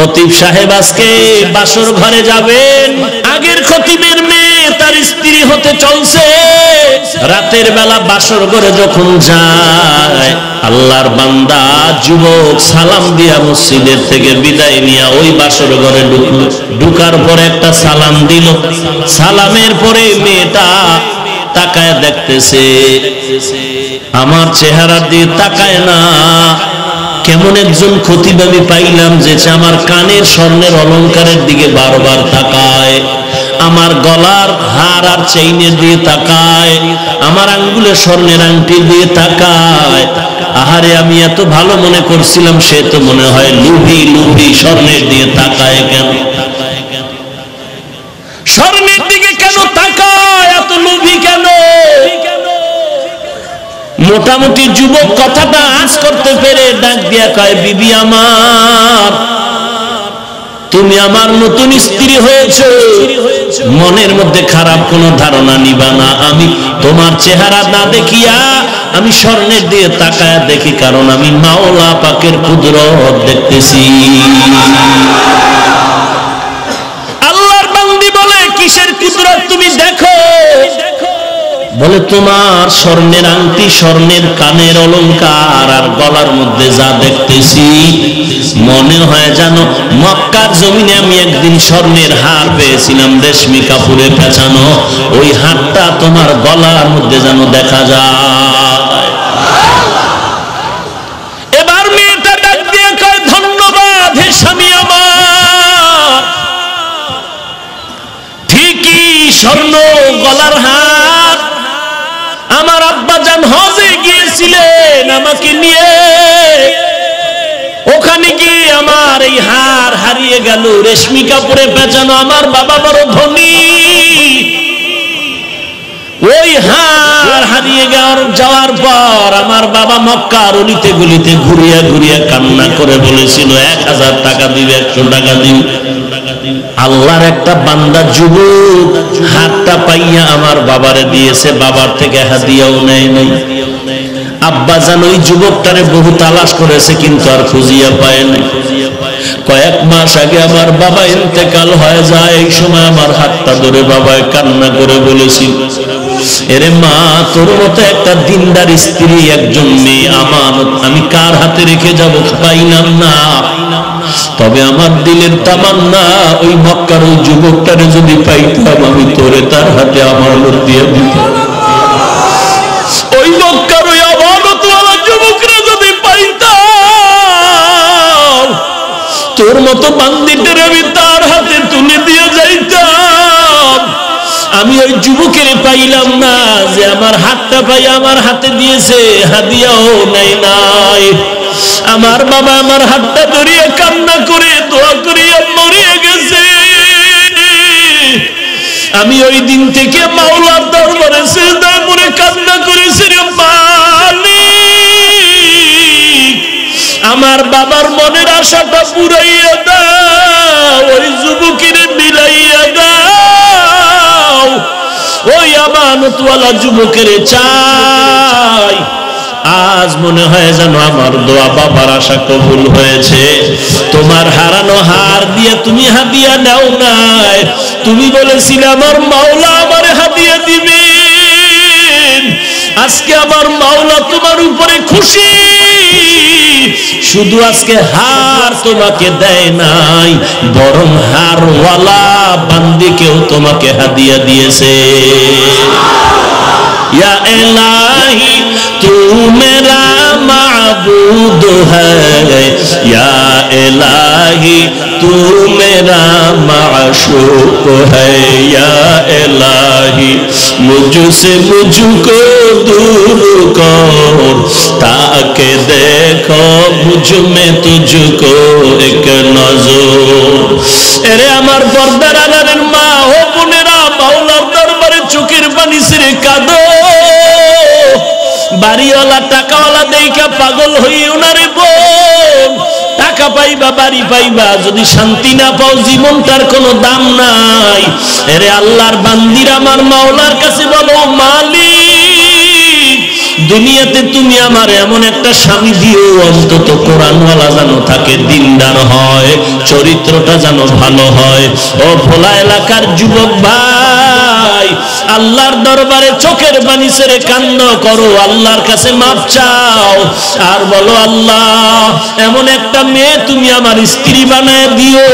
খতিব সাহেব আজকে বাসর ঘরে যাবেন, আগের খতিবের মেয়ে তার স্ত্রী হতে চলছে, রাতের বেলা বাসর ঘরে যখন যায় আল্লাহর বান্দা যুবক সালাম দিয়া মসজিদের থেকে বিদায় নিয়ে ওই বাসর ঘরে ঢুকলো। ঢুকার পরে একটা সালাম দিল, সালামের পরে মেয়েটা তাকায় দেখতেছে, আমার চেহারা দিয়ে তাকায় না। কেমন একজন খতিব আমি পাইলাম যে আমার কানের স্বর্ণের অলংকারের দিকে বারবার তাকায়, আমার গলার হার আর চেইনের দিয়ে তাকায়, আমার আঙ্গুলের স্বর্ণের আংটি দিয়ে তাকায়। আহারে, আমি এত ভালো মনে করছিলাম সে তো মনে হয় লুভি লুভি, স্বর্ণের দিয়ে তাকায় কেন? স্বর্ণের দিকে কেন তাকায়, এত লুভি কেন? মোটামুটি যুবক কথাটা আজ করতে পেরে ডাক দিয়া কয়, বিবি আমার, তুমি আমার নতুন স্ত্রী হয়েছো, মনের মধ্যে খারাপ কোনো ধারণা নিবা না। আমি তোমার চেহারা না দেখিয়া আমি স্বর্ণের দিয়ে তাকায়া দেখি, কারণ আমি মাওলা পাকের কুদরত দেখতেছি। আল্লাহর বান্দি বলে, কিসের কুদরত তুমি দেখো? বলে, তোমার স্বর্ণের আংটি, স্বর্ণের কানের অলংকার আর গলার মধ্যে যা দেখতেছি মনে হয় জানো মক্কার জমিনে আমি একদিন স্বর্ণের হার পেয়েছিলাম রেশমি কাপড়ে পেঁচানো, ওই হারটা তোমার গলার মধ্যে যেন দেখা যায়। এবার মেয়েটা ডাক দিয়ে কয়, ধন্যবাদ হে স্বামী আমার, ঠিকই স্বর্ণ গলার হার। আমার আব্বা জান হজে গিয়েছিলেন আমাকে নিয়ে, ওখানে গিয়ে আমার এই হার হারিয়ে গেল, রেশমি কাপড়ে পেঁচানো। আমার বাবা বড় ধনী, ওই হার হারিয়ে যাওয়ার পর আমার বাবা মক্কার অলিতে গলিতে ঘুরিয়া ঘুরিয়া কান্না করে বলেছিল, 1000 টাকা দিবে, 100 টাকা দিবে। আল্লাহর একটা বান্দা যুবক হাতটা পাইয়া আমার বাবারে দিয়েছে, বাবার থেকে হাদিয়াও নেয় নাই। আব্বা জান ওই যুবকটারে বহু তালাশ করেছে কিন্তু আর খুঁজিয়া পায় নাই। কয়েক মাস আগে আমার বাবা ইন্তেকাল হয়ে যায়, এই সময় আমার হাতটা ধরে বাবায় কান্না করে বলেছিল, এরে মা, তোর মতো একটা দিনদার স্ত্রী, একজন মেয়ে আমানত আমি কার হাতে রেখে যাব পাইলাম না। তবে আমার দিলের তামান্না, ওই মক্কার ওই যুবকটারে যদি পাইতাম আমি তোরে তার হাতে আমানত দিয়ে দিতাম। ওই মক্কার ওই আমানতওয়ালা যুবকরা যদি পাইতাম, তোর মতো বান্দিদের আমি তার হাতে তুলে দিয়ে যাইতাম। আমি ওই যুবকের পাইলাম না যে আমার হাতটা পাই আমার হাতে দিয়েছে, হাদিয়াও নাই নাই। আমার বাবা আমার হাতটা ধরিয়ে কান্না করে দোয়া করিয়া মরিয়া গেছে। আমি ওই দিন থেকে মাওলার দরবারে সিজদা করে কান্না করেছি, রে মালিক, আমার বাবার মনের আশাটা পুরাইয়া দাও, ওই যুবকের মিলাইয়া দাও, ওই আমানতওয়ালা যুবকের চাই। আজ মনে হয় যেন আমার দোয়া বাবার আশা কবুল হয়েছে। তোমার হারানো হার দিয়ে তুমি হাদিয়া নাও নাই, তুমি বলেছিলে আমার মাওলা আমার হাদিয়া দিবেন। আজকে আমার মাওলা তোমার উপরে খুশি, শুধু আজকে হার তোমাকে দেয় নাই, বরং হারওয়ালা বান্দিকেও তোমাকে হাদিয়া দিয়েছে। या इलाही तू मेरा माबूद है, या इलाही तू मेरा माशूक है, या इलाही मुझसे मुझको दूर कर, ताकि देखो मुझ में तुझको एक नजर। अरे আমার পর্দার আড়ালের মা ও বোনেরা, মাওলার দরবারে চোখের পানি ছেড়ে কাঁদো। বাড়িওয়ালা টাকাওয়ালা দেইখা পাগল হইও না রে বোন। টাকা পাইবা, বাড়ি পাইবা, যদি শান্তি না পাও জীবনটার কোনো দাম নাই। এরে আল্লাহর বান্দিরা আমার মাওলার কাছে বলো, মালিক দুনিয়াতে তুমি আমার এমন একটা স্বামী দিও অন্তত কোরআনওয়ালা যেন থাকে, দিনদার হয়, চরিত্রটা যেন ভালো হয়। ও ভোলা এলাকার যুবক ভাই, আল্লাহর দরবারে চোখের পানি ছেড়ে কান্না করো, আল্লাহর কাছে মাপ চাও, আর বলো আল্লাহ এমন একটা মেয়ে তুমি আমার স্ত্রী বানায় দিও,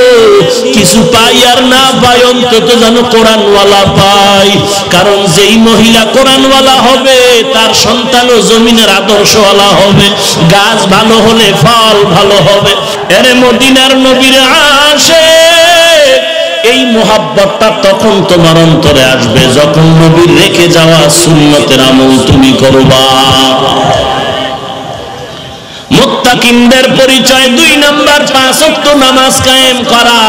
কিছু পাই আর না পাই অন্তত যেন কোরআনওয়ালা পাই। কারণ যেই মহিলা কোরআনওয়ালা হবে তার সন্তানও জমিনের আদর্শওয়ালা হবে, গাছ ভালো হলে ফল ভালো হবে। এরে মদিনার নবীর আশিক, এই মোহাব্বতটা তখন তোমার অন্তরে আসবে যখন নবীর রেখে যাওয়া সুন্নতের আমল তুমি করবা। মুত্তাকিনদের পরিচয় 2 নাম্বার, 5 ওয়াক্ত নামাজ কায়েম করা,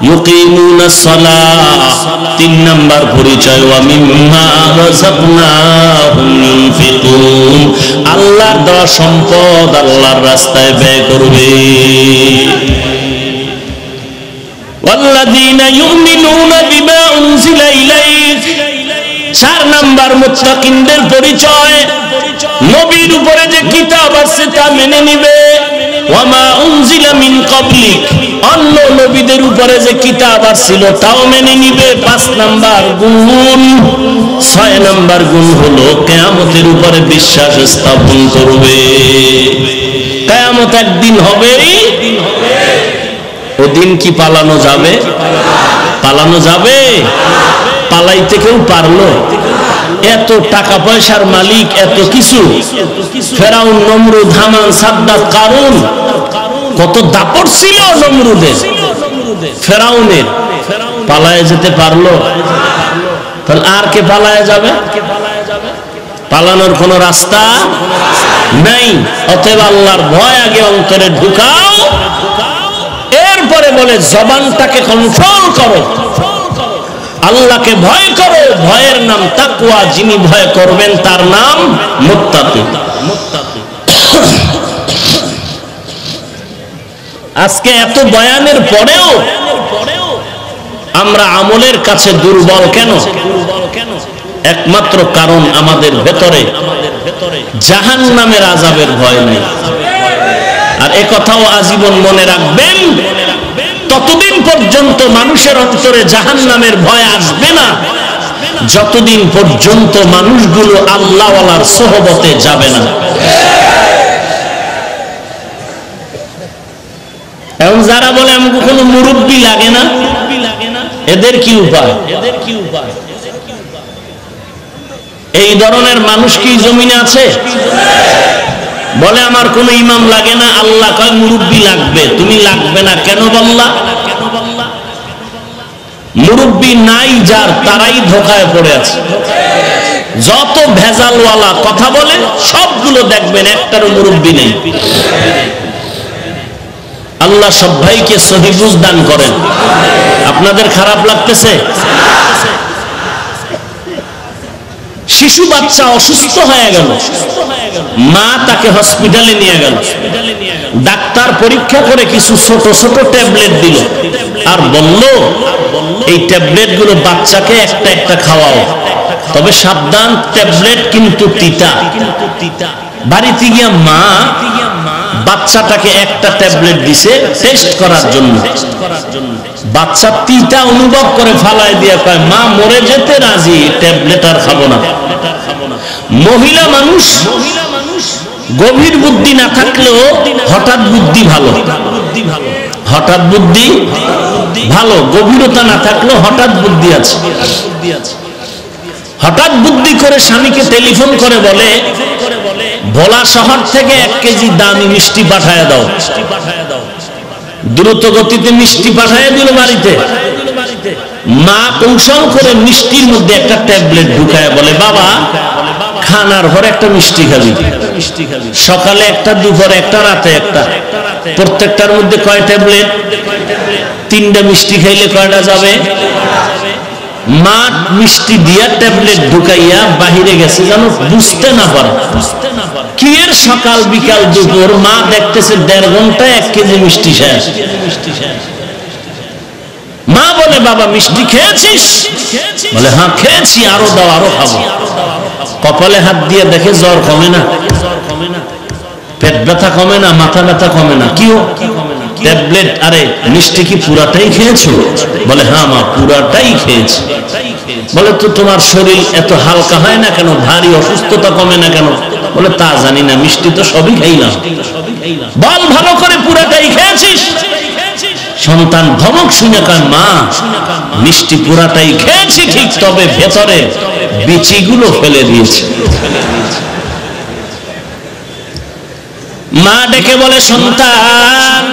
ইউকিমুনাস সালাহ। 3 নাম্বার পরিচয় ওয়া মিম্মা রাযাকনাহুম ইউনফিকুন, আল্লাহর দেওয়া সম্পদ আল্লাহর রাস্তায় ব্যয় করবে। ওয়াল্লাযীনা ইউমিনুনা বিমা উনজিলা ইলাইক। 4 নাম্বার মুত্তাকিনদের পরিচয়, নবীর উপরে যে কিতাব আছে তা মেনে নিবে। ওয়ামা উনজিলা মিন ক্বাবলিক, অন্য নবীদের উপরে যে কিতাব আসছিল তাও মেনে নিবে। 5 নাম্বার গুণ। 6 নাম্বার গুণ হলো কিয়ামতের উপরে বিশ্বাস স্থাপন করবে। কিয়ামত একদিন হবেই, ওদিন কি পালানো যাবে? পালানো যাবে? পালাইতে কেউ পারলো? এত টাকা পয়সার মালিক, এত কিছু, ফেরাউন, নমরুদ, হামান, সাদ্দাত, কারুন, কত দাপট ছিল নমরুদের, ফেরাউনের, পালায়ে যেতে পারলো? তাহলে আর কে পালায়ে যাবে? পালানোর কোন রাস্তা নাই। অতএব আল্লাহর ভয় আগে অন্তরে ঢুকাও, এরপরে বলে জবানটাকে কন্ট্রোল করো, আল্লাহকে ভয় করো। ভয়ের নাম তাকওয়া, যিনি ভয় করবেন তার নাম মুত্তাকি। আজকে এত বয়ানের পরেও আমরা আমলের কাছে দুর্বল কেন? একমাত্র কারণ আমাদের ভেতরে জাহান্নামের আযাবের ভয় নেই। আর একথাও আজীবন মনে রাখবেন, ততদিন পর্যন্ত মানুষের অন্তরে জাহান্নামের ভয় আসবে না যতদিন পর্যন্ত মানুষগুলো আল্লাহওয়ালার সোহবতে যাবে না। এখন যারা বলে আমাকে কোনো মুরব্বী লাগে না, এদের কি উপায়? এই ধরনের মানুষ কি জমিনে আছে? বলে আমার কোনো ইমাম লাগে না, আল্লাহ কয় মুরব্বী লাগবে। তুমি লাগবে না কেন বললা? মুরব্বী নাই যার, তারাই ধোঁকায় পড়ে আছে। যত ভেজালওয়ালা কথা বলে সবগুলো দেখবেন একটারও মুরব্বী নেই। আল্লাহ সব ভাইকে সহি বুঝ দান করেন। আপনাদের খারাপ লাগতেছে? শিশু বাচ্চা অসুস্থ হয়ে গেল, মা তাকে হসপিটালে নিয়ে গেল, ডাক্তার পরীক্ষা করে কিছু ছোট ছোট ট্যাবলেট দিল আর বলল এই ট্যাবলেট গুলো বাচ্চাকে একটা একটা খাওয়াও, তবে সাবধান ট্যাবলেট কিন্তু তিতা। বাড়িতে গিয়া মা বাচ্চাটাকে একটা ট্যাবলেট দিছে টেস্ট করার জন্য। বাচ্চা তিতা অনুভব করে ফালায় দিয়া কয় মা মরে যেতে রাজি, ট্যাবলেট আর খাবো না। মহিলা মানুষ গভীর বুদ্ধি না থাকলেও হঠাৎ বুদ্ধি ভালো, হঠাৎ বুদ্ধি ভালো, গভীরতা না থাকলেও হঠাৎ বুদ্ধি আছে। হঠাৎ বুদ্ধি করে স্বামীকে টেলিফোন করে বলে ভোলা শহর থেকে 1 কেজি দামি মিষ্টি পাঠায় দাও। দ্রুত গতিতে মিষ্টি পাঠায় দিল বাড়িতে। মা কৌশল করে মিষ্টির মধ্যে একটা ট্যাবলেট ঢুকায় বলে বাবা খানার পর একটা মিষ্টি খাবি, সকালে একটা, দুপুরে একটা, রাতে একটা, প্রত্যেকটার মধ্যে কয় ট্যাবলেট? 3টা মিষ্টি খাইলে কয়টা যাবে? মা মিষ্টি দিয়া ট্যাবলেট ঢুকাইয়া বাহিরে গেছে যেন বুঝতে না পারে কি এর সকাল বিকাল দুপুর। মা দেখতেছে 1.5 ঘন্টায় 1 কেজি মিষ্টি শেষ। মা বলে বলে বাবা মিষ্টি খেয়েছিস? বলে হ্যাঁ খেয়েছি, আরো দাও, আরো খাবো। কপালে হাত দিয়ে দেখে জ্বর কমে না, পেট ব্যথা কমে না, মাথা ব্যথা কমে না। কি ট্যাবলেট, আরে মিষ্টি কি পুরাটাই খেয়েছো? বলে হ্যাঁ মা পুরাটাই খেয়েছি। বলে তো তোমার শরীর এত হালকা হয় না কেন, ভারী অসুস্থতা কমে না কেন? বলে তা জানি না, মিষ্টি তো সবই খাইলাম। বল ভালো করে পুরাটাই খেয়েছিস? সন্তান ধমক শুনে কয় মা মিষ্টি পুরাটাই খেয়েছি ঠিক, তবে ভেতরে বিচিগুলো ফেলে দিয়েছি। মা ডেকে বলে সন্তান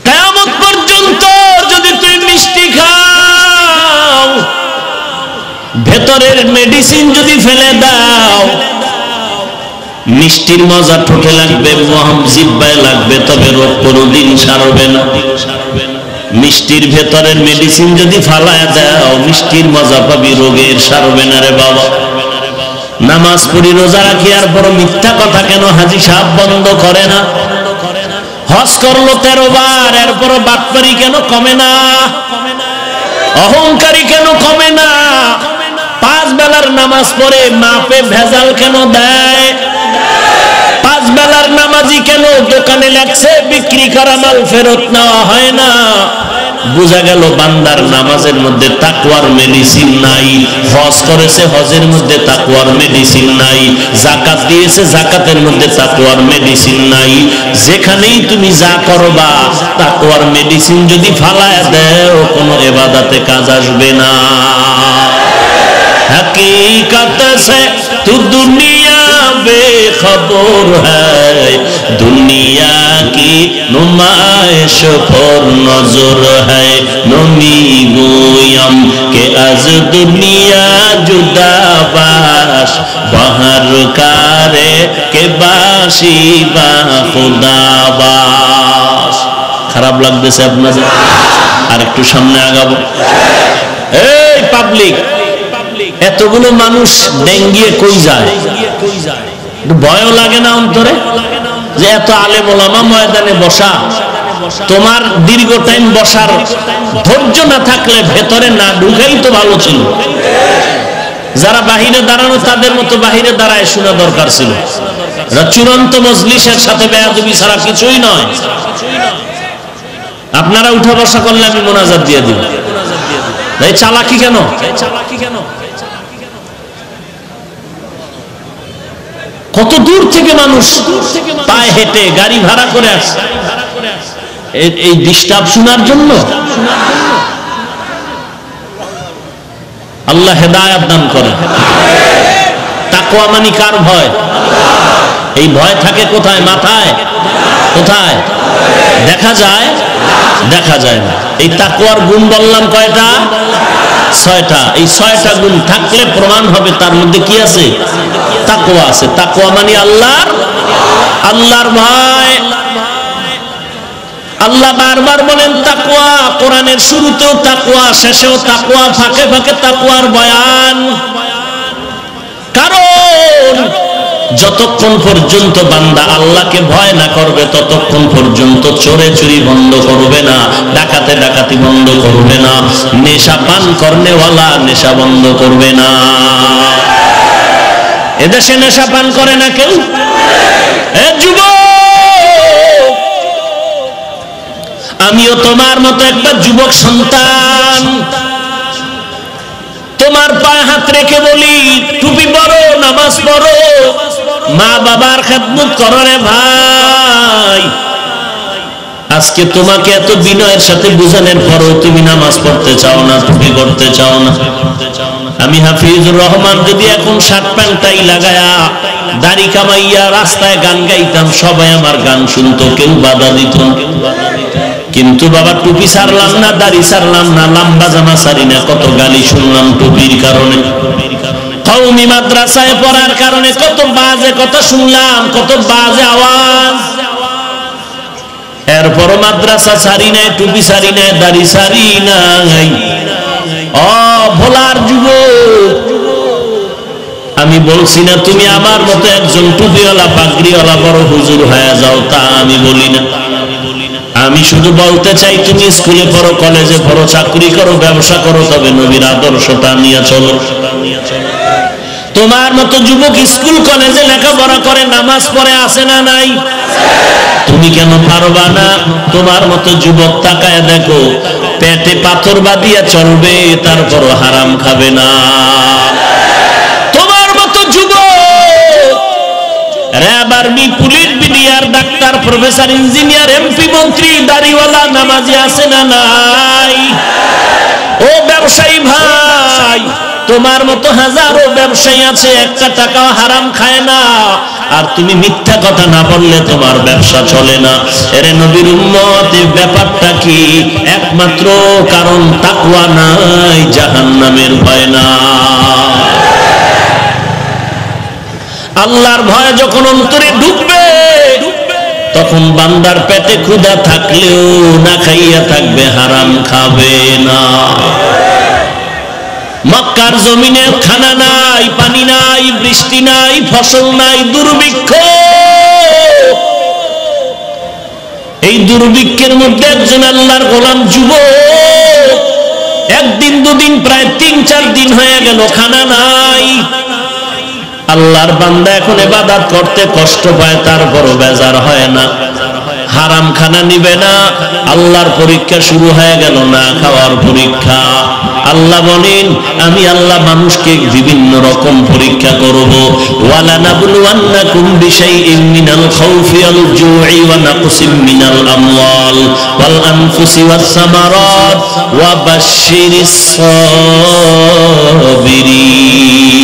কিয়ামত পর্যন্ত যদি তুই মিষ্টি খাও, ভেতরের মেডিসিন যদি ফেলে দাও, মিষ্টির মজা ঠোঁটে লাগবে, জিহ্বায় লাগবে, তবে রোগ কোনোদিন সারবে না। মিষ্টির ভেতরের মেডিসিন যদি ফালায় দাও, মিষ্টির মজা পাবি, রোগের সারবে না রে বাবা। নামাজ পড়ি, রোজা রাখি, আর বড় মিথ্যা কথা কেন হাজি সাহেব বন্ধ করে না? হজ করলো 13 বার, এরপরও বাটপারি কেন কমে না? অহংকারী কেন কমে না? 5 বেলার নামাজ পড়ে মাপে ভেজাল কেন দেয়? 5 বেলার নামাজি কেন দোকানে লাগছে বিক্রি করা মাল ফেরত নেওয়া হয় না? বোঝা গেল বান্দার নামাজের মধ্যে তাকওয়ার মেডিসিন নাই। হজ করেছে, হজের মধ্যে তাকওয়ার মেডিসিন নাই। যাকাত দিয়েছে, যাকাতের মধ্যে তাকওয়ার মেডিসিন নাই। যেখানেই তুমি যা করবা তাকওয়ার মেডিসিন যদি ফালায় দেও, কোনো ইবাদতে কাজ আসবে না। हकीकत से तू दुनिया बेखबर है, दुनिया की नुमाइश पर नजर है। नमी गोयम के आज दुनिया जुदा बाश, बाहर कारे के बाशी बा खुदा बाश। খারাপ লাগতেছে আপনাদের? আর একটু সামনে আগাবো। এই পাবলিক, এতগুলো মানুষ ডেঙ্গিয়ে কই যায়? ভয়ও লাগে না অন্তরে যে এত আলেম ওলামা ময়দানে বসা? তোমার দীর্ঘ টাইম বসার ধৈর্য না থাকলে ভেতরে না ঢুকেই তো ভালো ছিল। যারা বাহিরে দাঁড়ানো তাদের মতো বাহিরে দাঁড়ায় শোনা দরকার ছিল। চূড়ান্ত মজলিসের সাথে বেয়াদবি ছাড়া কিছুই নয়। আপনারা উঠা বসা করলে আমি মোনাজাত দিয়ে দিব। এই চালাকি কেন? কত দূর থেকে মানুষ পায়ে হেঁটে গাড়ি ভাড়া করে আসে এই ডিস্টার্ব শোনার জন্য। আল্লাহ হেদায়েত দান করেন। তাকওয়া মানে কার ভয়? এই ভয় থাকে কোথায়? মাথায়। কোথায়? দেখা যায়? দেখা যায় না। এই তাকওয়ার গুণ বললাম কয়টা? 6টা। এই 6টা গুণ থাকলে প্রমাণ হবে তার মধ্যে কি আছে? তাকওয়া আছে। তাকওয়া মানে আল্লাহর ভয়। আল্লাহ বারবার বলেন তাকওয়া, কোরআনের শুরুতেও তাকওয়া, শেষেও তাকওয়া, ফাঁকে ফাঁকে তাকওয়ার বয়ান। কারণ যতক্ষণ পর্যন্ত বান্দা আল্লাহকে ভয় না করবে ততক্ষণ পর্যন্ত চোরে চুরি বন্ধ করবে না, ডাকাতে ডাকাতি বন্ধ করবে না, নেশা পান করনেওয়ালা নেশা বন্ধ করবে না। এদেশে নেশা পান করে না কেউ? এ যুবক, আমিও তোমার মতো একটা যুবক সন্তান। তোমার পায়ে হাত রেখে বলি, টুপি পরো, নামাজ পড়ো, মা বাবার খেদমত করো রে ভাই। আজকে তোমাকে এত বিনয়ের সাথে বুঝানোর পরও তুমি নামাজ পড়তে চাও না, টুপি করতে চাও না। আমি হাফিজুর রহমান যদি এখন শার্ট প্যান্ট টাই লাগায়া দাড়ি কামাইয়া রাস্তায় গান গাইতাম, সবাই আমার গান শুনতো, কেউ বাধা দিত না। কিন্তু বাবা টুপি ছাড়লাম না, দাড়ি ছাড়লাম না, লম্বা জামা ছাড়ি না, কত গালি শুনলাম টুপির কারণে। কওমি মাদ্রাসায় পড়ার কারণে কত বাজে কথা শুনলাম, কত বাজে আওয়াজ। এরপরও মাদ্রাসা ছাড়ি নাই, টুপি ছাড়ি নাই, দাড়ি ছাড়ি নাই। ও ভোলার যুবক, আমি বলছি না তুমি আমার মতো একজন টুপিওয়ালা পাগড়িওয়ালা বড় হুজুর হয়ে যাও, তা আমি বলি না। আমি শুধু বলতে চাই, তুমি স্কুলে পড়ো, কলেজে পড়ো, চাকরি করো, ব্যবসা করো, তবে নবীর আদর্শটা নিয়ে চলো। তোমার মতো যুবক স্কুল কলেজে লেখাপড়া করে, নামাজ পড়ে, আছে না নাই? তুমি কেন পারবা না? তোমার মতো যুবক তাকায় দেখো, পেটে পাথর বাঁধিয়া চলবে, তারপরও হারাম খাবে না। তোমার মতো যুবক RAB, army, police, BDR, doctor, professor, engineer, MP, মন্ত্রী, দাড়িওয়ালা, নামাজি আছে না নাই? ও ব্যবসায়ী ভাই, তোমার মতো হাজারো ব্যবসায়ী আছে, একটা টাকাও হারাম খায় না, আর তুমি মিথ্যা কথা না বললে তোমার ব্যবসা চলে না। এরে নবীর উম্মত, এই ব্যাপারটা কি? একমাত্র কারণ তাকওয়া নাই, জাহান্নামের ভয় না। আল্লাহর ভয় যখন অন্তরে ঢুকবে, তখন বান্দার পেটে ক্ষুধা থাকলেও না খাইয়া থাকবে, হারাম খাবে না। মক্কার জমিনে খানা নাই, পানি নাই, বৃষ্টি নাই, ফসল নাই, দুর্ভিক্ষ। এই দুর্ভিক্ষের মধ্যে একজন আল্লাহর গোলাম যুবক, একদিন দুদিন প্রায় 3-4 দিন হয়ে গেল, খানা নাই। আল্লাহর বান্দা এখন ইবাদত করতে কষ্ট পায়, তারপরও বেজার হয় না। হারাম খানা নিবে না, আল্লাহর পরীক্ষা শুরু হয়ে গেল, না খাওয়ার পরীক্ষা। আল্লাহ বলেন, আমি আল্লাহ মানুষকে বিভিন্ন রকম পরীক্ষা করব। ওয়ালা নাবলুওয়ান্নাকুম বিশাইইন মিনাল খাউফি ওয়াল জুই ওয়া নাকসিম মিনাল আমওয়াল ওয়াল আনফুসি ওয়াস সামারাত ওয়া বাশশিরিস সাবিরিন।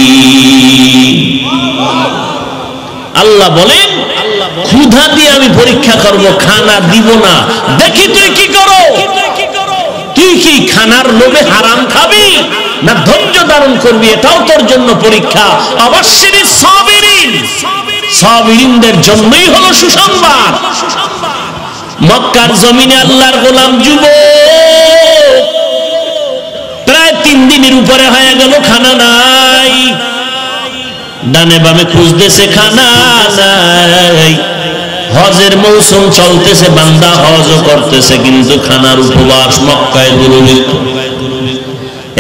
আল্লাহ বলেন, ক্ষুধা দিয়ে আমি পরীক্ষা করব, খানা দিব না। দেখি তুই কি করো। তুই কি খানার লোভে হারাম খাবি, না ধৈর্য ধারণ করবি? এটাও তোর জন্য পরীক্ষা। অবশ্যই সাবিরিন, সাবিরিনদের জন্যই হলো সুসংবাদ। মক্কার জমিনে আল্লাহর গোলাম যুবক প্রায় 3 দিনের উপরে হয়ে গেল, খানা নাই। ডানে বামে খুঁজতেছে, খানা নাই। হজের মৌসুম চলতেছে, বান্দা হজও করতেছে, কিন্তু খানার উপবাস, মক্কায় দুর্ভিক্ষ।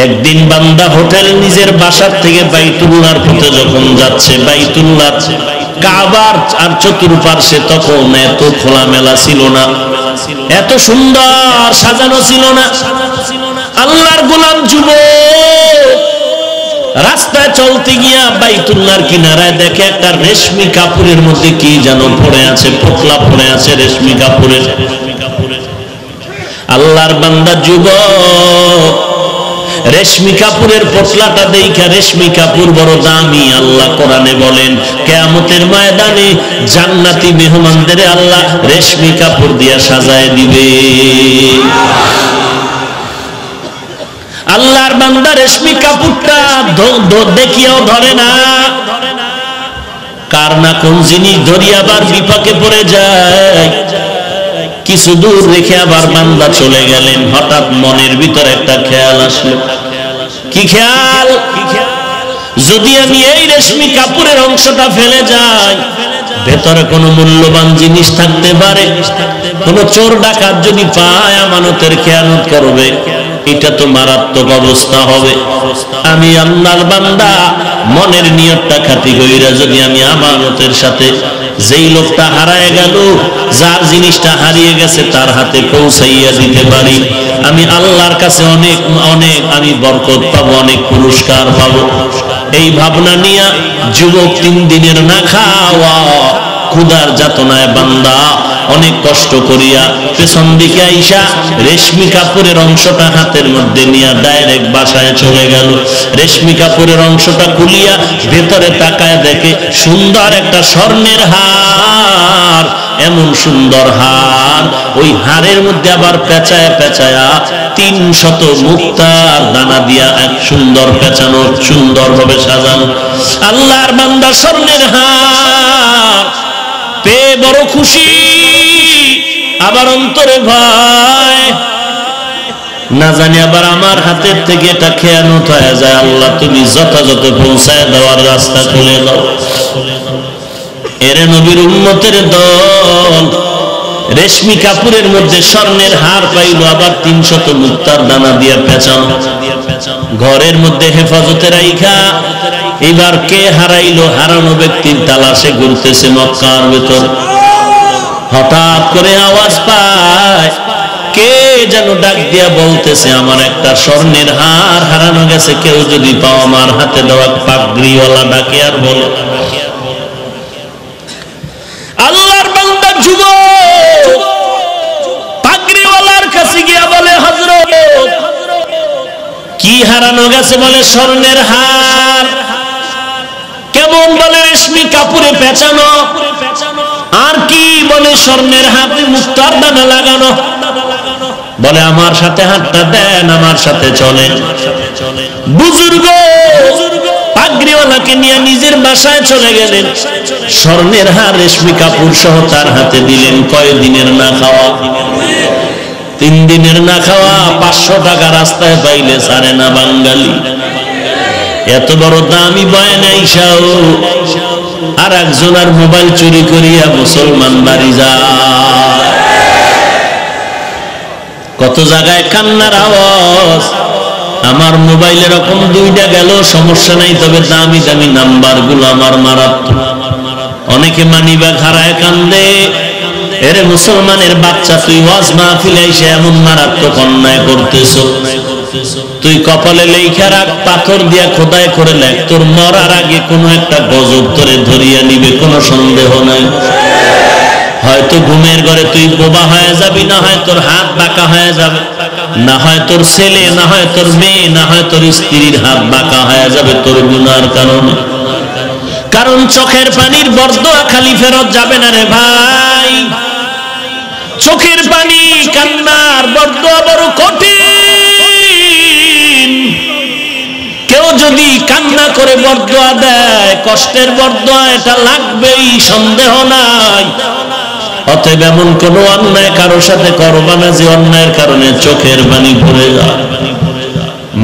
একদিন বান্দা হোটেল নিজের বাসার থেকে বাইতুল্লাহর পথে যখন যাচ্ছে, বাইতুল্লাহ কাবার আর চতুর্পার্শ্বে তখন এত খোলামেলা ছিল না, এত সুন্দর সাজানো ছিল না। আল্লাহর গোলাম যুবক রাস্তায় চলতে গিয়া বাইতুল্লাহর কিনারায় দেখে একটা রেশমি কাপড়ের মধ্যে কি যেন পড়ে আছে, পোটলা পড়ে আছে রেশমি কাপড়ের। আল্লাহর বান্দা যুবক রেশমি কাপড়ের পোটলাটা দেখা, রেশমি কাপড় বড় দামি। আল্লাহ কোরআনে বলেন, কিয়ামতের ময়দানে জান্নাতি মেহমানদের আল্লাহ রেশমি কাপড় দিয়া সাজায় দিবে। আল্লাহর বান্দা রেশমি কাপড়টা দেখিয়াও ধরে না, কার না কোন জিনিস ধরি আবার বিপাকে পড়ে যায়। কিছু দূর রেখে আবার বান্দা চলে গেলেন। হঠাৎ মনের ভিতরে একটা খেয়াল আসলো। কি খেয়াল? যদি আমি এই রেশমি কাপড়ের অংশটা ফেলে যাই, ভেতরে কোনো মূল্যবান জিনিস থাকতে পারে, কোনো চোর ডাকাত যদি পায়, আমানতের খেয়ানত করবে, এটা তো মারাত্মক অবস্থা হবে। আমি আল্লাহর বান্দা মনের নিয়তটা খাঁটি কইরা যদি আমি আমানতের সাথে যেই লোকটা হারায় গেল, যার জিনিসটা হারিয়ে গেছে, তার হাতে পৌঁছাইয়া দিতে পারি, আমি আল্লাহর কাছে অনেক অনেক আমি বরকত পাবো, অনেক পুরস্কার পাবো। এই ভাবনা নিয়ে যুবক 3 দিনের না খাওয়া ক্ষুধার যাতনায় বান্দা অনেক কষ্ট করিয়া পেছন দিকে আইসা রেশমি কাপড়ের অংশটা হাতের মধ্যে নিয়ে ডাইরেক্ট বাসায় চলে গেল। রেশমি কাপড়ের অংশটা খুলিয়া ভেতরে তাকায় দেখে সুন্দর একটা স্বর্ণের হার। এমন সুন্দর হার, ওই হারের মধ্যে আবার পেঁচায়া পেঁচায়া 300 মুক্তার দানা দিয়া এক সুন্দর পেঁচানো, সুন্দর ভাবে সাজানো। আল্লাহর বান্দা স্বর্ণের হার পেয়ে বড় খুশি, আবার অন্তরে ভয়, না জানি আবার আমার হাতের থেকে এটা খেয়ানত হয়ে যায়। আল্লাহ তুমি যথাযথ পৌঁছায় দেওয়ার রাস্তা খুলে দাও। এরে নবীর উম্মতের দল, রেশমি কাপড়ের মধ্যে স্বর্ণের হার পাইল, আবার 300 মুক্তার দানা দিয়া পেঁচানো, ঘরের মধ্যে হেফাজতে রাইখা এবার কে হারাইলো? হারানো ব্যক্তির তালাশে ঘুরতেছে মক্কার ভেতর। হঠাৎ করে আওয়াজ পায়, কে যেন ডাক দিয়া বলতেছে, আমার একটা স্বর্ণের হার হারানো গেছে, কেউ যদি পাও আমার হাতে দেওয়া পাগড়িওয়ালা ডাকে আর বলো। আল্লাহর বান্দা যুবক পাগড়িওয়ালার কাছে গিয়া বলে, হযরত কি হারানো গেছে? বলে স্বর্ণের হার। কেমন? বলে রেশমি কাপড়ে পেঁচানো। আর কি? বলে স্বর্ণের হাতে মুক্তার দানা লাগানো। বলে আমার সাথে হাতটা দেন, আমার সাথে চলেন। বুজুর্গ পাগড়িওয়ালাকে নিয়ে নিজের বাসায় চলে গেলেন, স্বর্ণের হার রেশমি কাপড় সহ তার হাতে দিলেন। কয় দিনের না খাওয়া? 3 দিনের না খাওয়া। 500 টাকা রাস্তায় পাইলে ছাড়ে না বাঙালি। এত বড় দামি বয়ান আইসাও আর একজনের মোবাইল চুরি করিয়া মুসলমান বাড়ি যায়। কত জায়গায় কান্নার আওয়াজ। আমার মোবাইল এরকম 2টা গেল, সমস্যা নাই, তবে দামি দামি নাম্বার গুলো আমার মারাত্মক। অনেকে মানিব্যাগ হারায় কান্দে। এরে মুসলমানের বাচ্চা, তুই ওয়াজ মাহফিলে এসে এমন মারাত্মক অন্যায় করতেছো। তুই কপালে লেখা রাখ, পাথর দিয়া খোদাই করে লেখ, তোর মরার আগে কোনো একটা গজব তোরে ধরিয়া নিবে, কোনো সন্দেহ নাই। হয়তো ঘুমের ঘরে তুই বোবা হয়ে যাবি, না হয় তোর হাত বাঁকা হয়ে যাবে, না হয় তোর ছেলে, না হয় তোর মেয়ে, না হয় তোর স্ত্রীর হাত বাঁকা হয়ে যাবে তোর গুনার কারণে। কারণ চোখের পানির বরদোয়া খালি ফেরত যাবে না রে ভাই। চোখের পানি, কান্নার বরদোয়া বড় কঠিন। কেউ যদি কান্না করে বরদোয়া দেয়, কষ্টের বরদোয়া, এটা লাগবেই, সন্দেহ নাই। অতএব এমন কোন অন্যায় কারোর সাথে করবা না যে অন্যায়ের কারণে চোখের পানি পড়ে যায়।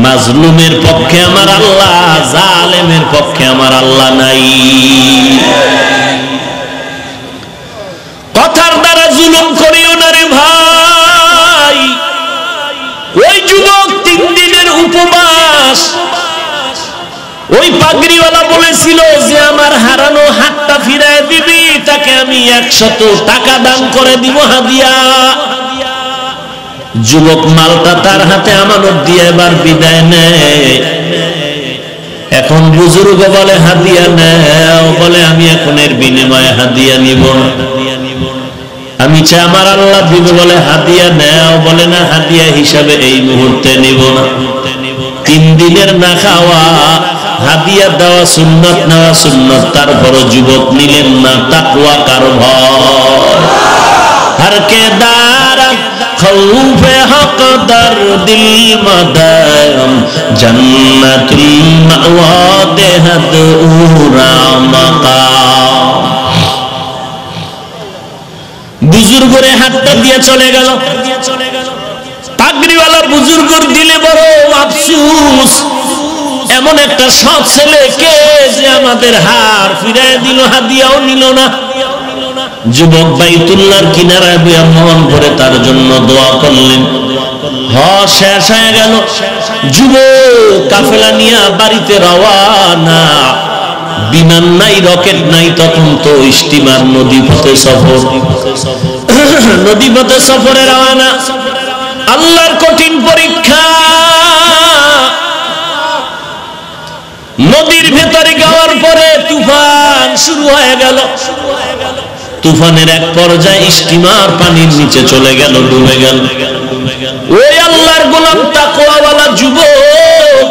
মাজলুমের পক্ষে আমার আল্লাহ, জালেমের পক্ষে আমার আল্লাহ নাই। কথার দ্বারা জুলুম করিও না রে ভাই। ওই যুবক 3 দিনের উপবাস। ওই পাগড়িওয়ালা বলেছিল যে আমার হারানো হাতটা ফিরায় দিবি, তাকে আমি 100 টাকা দান করে দিব হাদিয়া। যুবক মালটা তার হাতে আমানত দিয়ে এবার বিদায় নেয়। এখন বুজুর্গ বলে হাদিয়া নেও, বলে আমি এখন এর বিনিময়ে হাদিয়া নিব না, আমি চাই আমার আল্লাহ দিবে। বলে হাদিয়া নেও, বলে না হাদিয়া হিসাবে এই মুহূর্তে নিব না। 3 দিনের না খাওয়া, হাদিয়া দেওয়া সুন্নত, নেওয়া সুন্নত, তারপরও যুবক নিলেন না। তাকওয়া কার ভয়? हर के दारत खौफे हक दर दिल मदम जन्नतुल मअवा देहद उरा मकाम। बुजुर्गरे हातটা দিয়ে চলে গেল। পাগড়িওয়ালা বুজুর্গর দিলে বড় আফসোস, এমন একটা সৎ ছেলে কে যে আমাদের হার ফিরায় দিল, হাদিয়াও নিল না। যুবক বাইতুল্লাহর কিনারায় বইয়া মন ভরে তার জন্য দোয়া করলেন। শেষ হয়ে গেল। যুবক কাফেলা নিয়ে বাড়িতে রওয়ানা। বিমান নাই, রকেট নাই, তখন তো স্টিমার, নদীপথে সফর। নদীপথে সফরে রওয়ানা। আল্লাহর কঠিন পরীক্ষা। নদীর ভেতরে যাওয়ার পরে তুফান শুরু হয়ে গেল। তুফানের এক পর্যায়ে স্টিমার পানির নিচে চলে গেল, ডুবে গেল। ওই আল্লাহর গোলাম তাকওয়াওয়ালা যুবক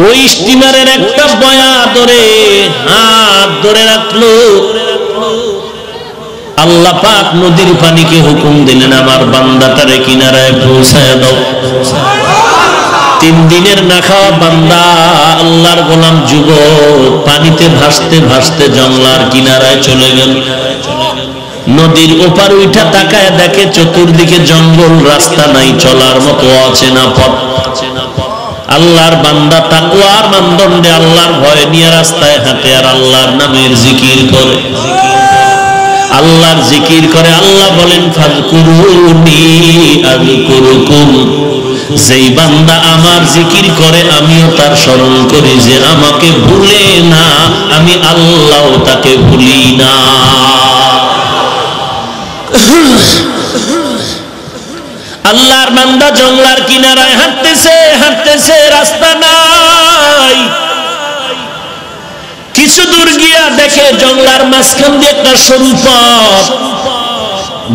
ওই স্টিমারের একটা বয়া ধরে হাত ধরে রাখলো। আল্লাহ পাক নদীর পানিকে হুকুম দিলেন, আমার বান্দাটারে কিনারায় পৌঁছায় দাও। 3 দিনের না খাওয়া বান্দা, আল্লাহর গোলাম যুবক পানিতে ভাসতে ভাসতে জঙ্গলার কিনারায় চলে গেল। নদীর ওপার উঠা তাকায় দেখে চতুর্দিকে জঙ্গল, রাস্তা নাই, চলার মতো অচেনা পথ। আল্লাহর বান্দা তাকওয়ার মানদণ্ডে আল্লাহর ভয় নিয়ে রাস্তায় হাঁটে আর আল্লাহর নামের জিকির করে। আল্লাহর জিকির করে। আল্লাহ বলেন ফাযকুরুনি আযকুরুকুম, যেই বান্দা আমার জিকির করে আমিও তার স্মরণ করি, যে আমাকে ভুলে না আমি আল্লাহ তাকে ভুলি না। আল্লাহর বান্দা জঙ্গলার কিনারায় হাঁটতেছে হাঁটতেছে, রাস্তা নাই। কিছু দূর গিয়া দেখে জঙ্গলার মাঝখান দিয়ে একটা সরু পথ।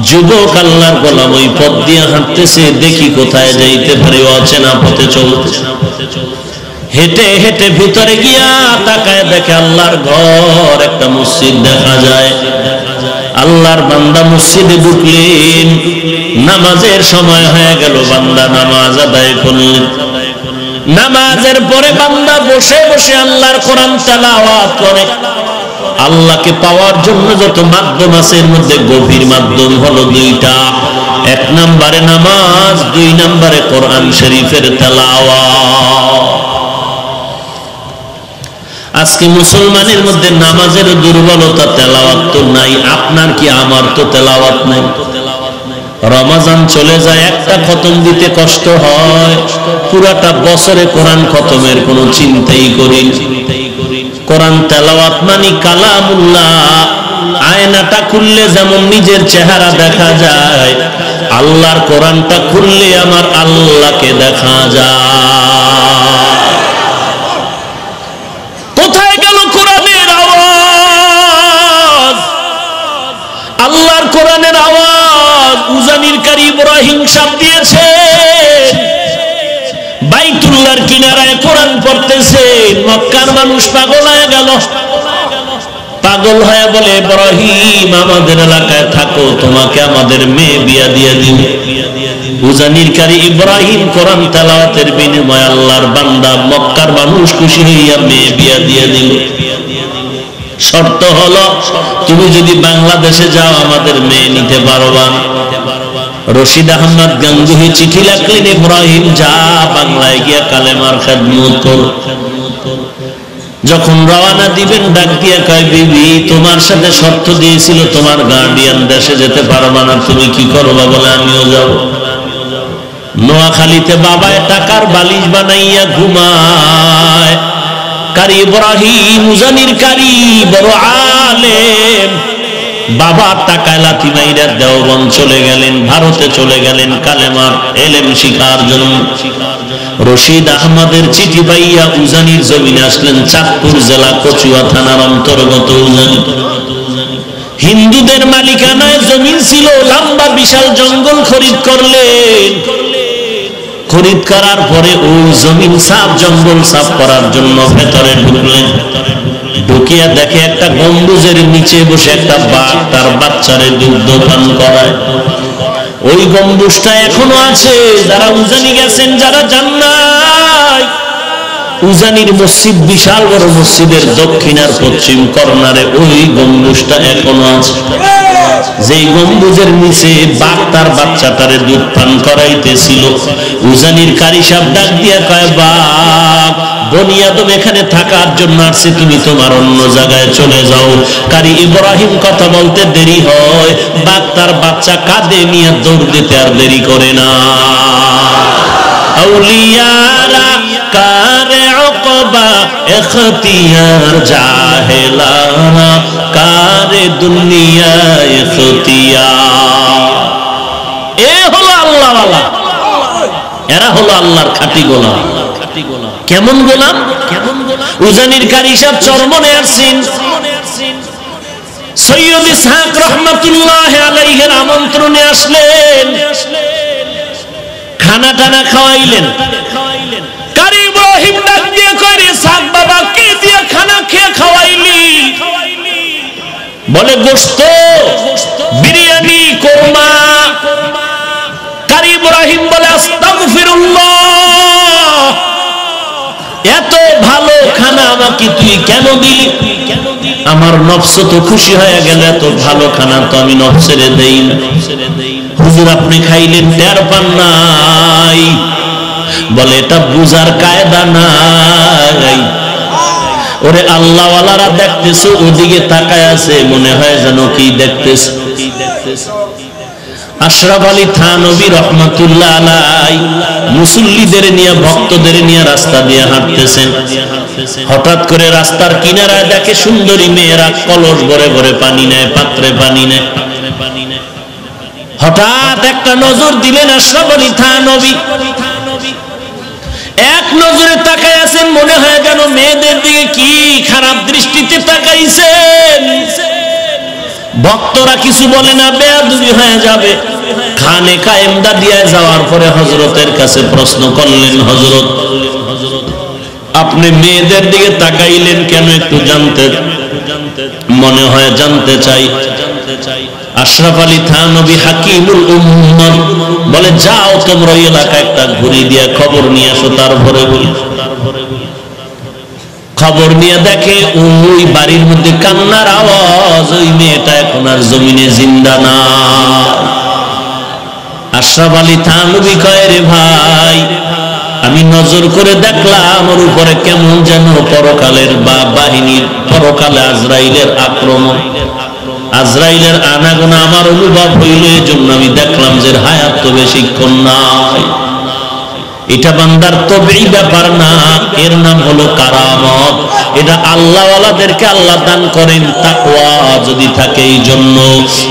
যুবক আল্লাহর গোলাম ওই পথ দিয়ে হাঁটতেছে, দেখি কোথায় যাইতে পারে, অচেনা পথে চলতেছে। হেঁটে হেঁটে ভিতরে গিয়া তাকায় দেখে আল্লাহর ঘর, একটা মসজিদ দেখা যায়। আল্লাহর বান্দা মসজিদে ঢুকলেন, নামাজের সময় হয়ে গেল, বান্দা নামাজ আদায় করলেন। নামাজের পরে বান্দা বসে বসে আল্লাহর কোরআন তেলাওয়াত করে। আল্লাহকে পাওয়ার জন্য যত মাধ্যম আছে এর মধ্যে গভীর মাধ্যম হলো দুইটা, এক নম্বরে নামাজ, দুই নম্বরে কোরআন শরীফের তেলাওয়াত। আজকে মুসলমানের মধ্যে নামাজের দুর্বলতা, তেলাওয়াত তো নাই। আপনার কি আমার তো তেলাওয়াত নাই। রমজান চলে যায়, একটা খতম দিতে কষ্ট হয়, পুরাটা বছরে কোরআন খতমের কোনো চিন্তাই করি। কোরআন তেলাওয়াত মানে কালামুল্লাহ। আয়নাটা খুললে যেমন নিজের চেহারা দেখা যায়, আল্লাহর কোরআনটা খুললে আমার আল্লাহকে দেখা যায়। কোথায় গেল কোরআনের আওয়াজ? আল্লাহর কোরআনের আওয়াজ উজানির কারি ইব্রাহিম সাহেব দিয়েছে। বাইতুল্লাহর কিনারায় কোরআন পড়তেছে, মক্কার মানুষ পাগল হয়ে গেল। পাগল হয়ে বলে, ইব্রাহিম আমাদের এলাকায় থাকো, তোমাকে আমাদের মেয়ে বিয়া দিয়ে দিব। উজানির কারি ইব্রাহিম কোরআন তেলাওয়াতের বিনিময়ে আল্লাহর বান্দা মক্কার মানুষ খুশি হইয়া মেয়ে বিয়া দিয়ে দিল। শর্ত হলো, তুমি যদি বাংলাদেশে যাও আমাদের মেয়ে নিতে পারবা। রশিদ আহমদ গাঙ্গুহি চিঠি লিখলেন, ইব্রাহিম যা বাংলায় গিয়া কালেমার খেদমত কর। যখন রওনা দিবেন ডাক দিয়া কয়, বিবি তোমার সাথে শর্ত দিয়েছিল তোমার গার্ডিয়ান দেশে যেতে পারবা না, তুমি কি করবা? বলে আমিও যাব। নোয়াখালীতে বাবায় টাকার বালিশ বানাইয়া ঘুমায়। কারি ইব্রাহিম উজানির কারি বড় আলেম, বাবার টাকায় লাথি মাইরা দেওবন্দ চলে গেলেন, ভারতে চলে গেলেন কালেমার এলেম শিখার জন্য। রশিদ আহমদের চিঠি পাইয়া উজানির জমিনে আসলেন। চাঁদপুর জেলা কচুয়া থানার অন্তর্গত উজানি। হিন্দুদের মালিকানায় জমিন ছিল, লম্বা বিশাল জঙ্গল খরিদ করলেন। খরিদ করার পরে ওই জমিন সাফ, জঙ্গল সাফ করার জন্য ভেতরে ঢুকলেন। ঢুকিয়া দেখে একটা গম্বুজের নিচে বসে একটা বাঘ তার বাচ্চারে দুগ্ধ পান করায়। ওই গম্বুজটা এখনো আছে। যারা উজানি গেছেন, যারা যান নাই, উজানির মসজিদ বিশাল বড়, মসজিদের দক্ষিণ আর পশ্চিম কর্নারে ওই গম্বুজটা এখনো আছে। যেই গম্বুজের নিচে বাঘ তার বাচ্চাটারে দুধ পান করাইতেছিল। উজানির কারি সাহেব ডাক দিয়া কয়, বাঘ বনি আদম এখানে থাকার জন্য আসছে, তুমি তোমার অন্য জায়গায় চলে যাও। কারি ইব্রাহিম কথা বলতে দেরি হয়, বাঘ তার বাচ্চা কাঁধে নিয়ে দৌড় দিতে আর দেরি করে না। আউলিয়ারা কারে উকবা ইখতিয়ার, জাহেলারা কারে দুনিয়া ইখতিয়ার। এ হলো আল্লাহওয়ালা, এরা হলো আল্লাহর খাঁটি গোলাম। কেমন গোলাম? উজানির কারি সাহেব চরমনে আসছেন। সৈয়দ ইসহাক রহমাতুল্লাহ আলাইহির আমন্ত্রণে আসলেন। খানা টানা খাওয়াইলেন। কারি ইব্রাহিম ডাক দিয়ে কয়, ইসহাক বাবা কে দিয়ে খানা খেয়ে খাওয়াইলি? বলে গোশত, বিরিয়ানি, কোরমা। কারি ইব্রাহিম বলে আস্তাগফিরুল্লাহ, এত ভালো খানা আমাকে তুই কেন দিলি? আমার নফস তো খুশি হয়ে গেল, এত ভালো খানা তো আমি নফসেরে দেই না। হুজুর আপনি খাইলেন টের পান নাই? বলে এটা বুঝার কায়দা নাই। ওরে আল্লাহওয়ালারা দেখতেছে, ওদিকে তাকায় আছে, মনে হয় যেন কি দেখতেছে। আশরাফ আলী থানভী রহমাতুল্লাহ আলাইহি মুসল্লিদের নিয়ে, ভক্তদের নিয়ে রাস্তা দিয়ে হাঁটতেছেন। হঠাৎ করে রাস্তার কিনারায় দেখে সুন্দরী মেয়েরা কলস ভরে ভরে পানি নেয়, পাত্রে পানি নেয়। হঠাৎ একটা নজর দিলেন আশরাফ আলী থানভী, এক নজরে তাকায় আছেন, মনে হয় যেন মেয়েদের দিকে কি খারাপ দৃষ্টিতে তাকাইছেন। ভক্তরা কিছু বলে না, বেয়াদবি হয়ে যাবে। খানে কায়েমদা দিয়ে যাওয়ার পরে হযরতের কাছে প্রশ্ন করলেন, হযরত আপনি মেয়েদের দিকে তাকাইলেন কেন, একটু জানতে মনে হয় জানতে চাই। আশরাফ আলী থানভী হাকিমুল উম্মত বলে, যাও তোমরা ওই এলাকা একটা ঘুরি দিয়ে খবর নিয়ে আসো। তারপরে খবর নিয়ে দেখে ওই বাড়ির মধ্যে কান্নার আওয়াজ, ওই মেয়েটা এখন আর জমিনে জিন্দা না। আশরাফ আলী থানভী কয়, রে ভাই, আমি নজর করে দেখলাম ওর উপরে কেমন যেন পরকালের বাহিনীর, পরকালে আজরাইলের আক্রমণ, আজরাইলের আনাগোনা আমার অনুভব হইল। এই জন্য আমি দেখলাম যে হায়াত তো বেশিক্ষণ নাই। এটা বান্দার তবেই ব্যাপার না, এর নাম হলো কারামত। এটা আল্লাহওয়ালাদেরকে আল্লাহ দান করেন তাকওয়া যদি থাকে। এই জন্য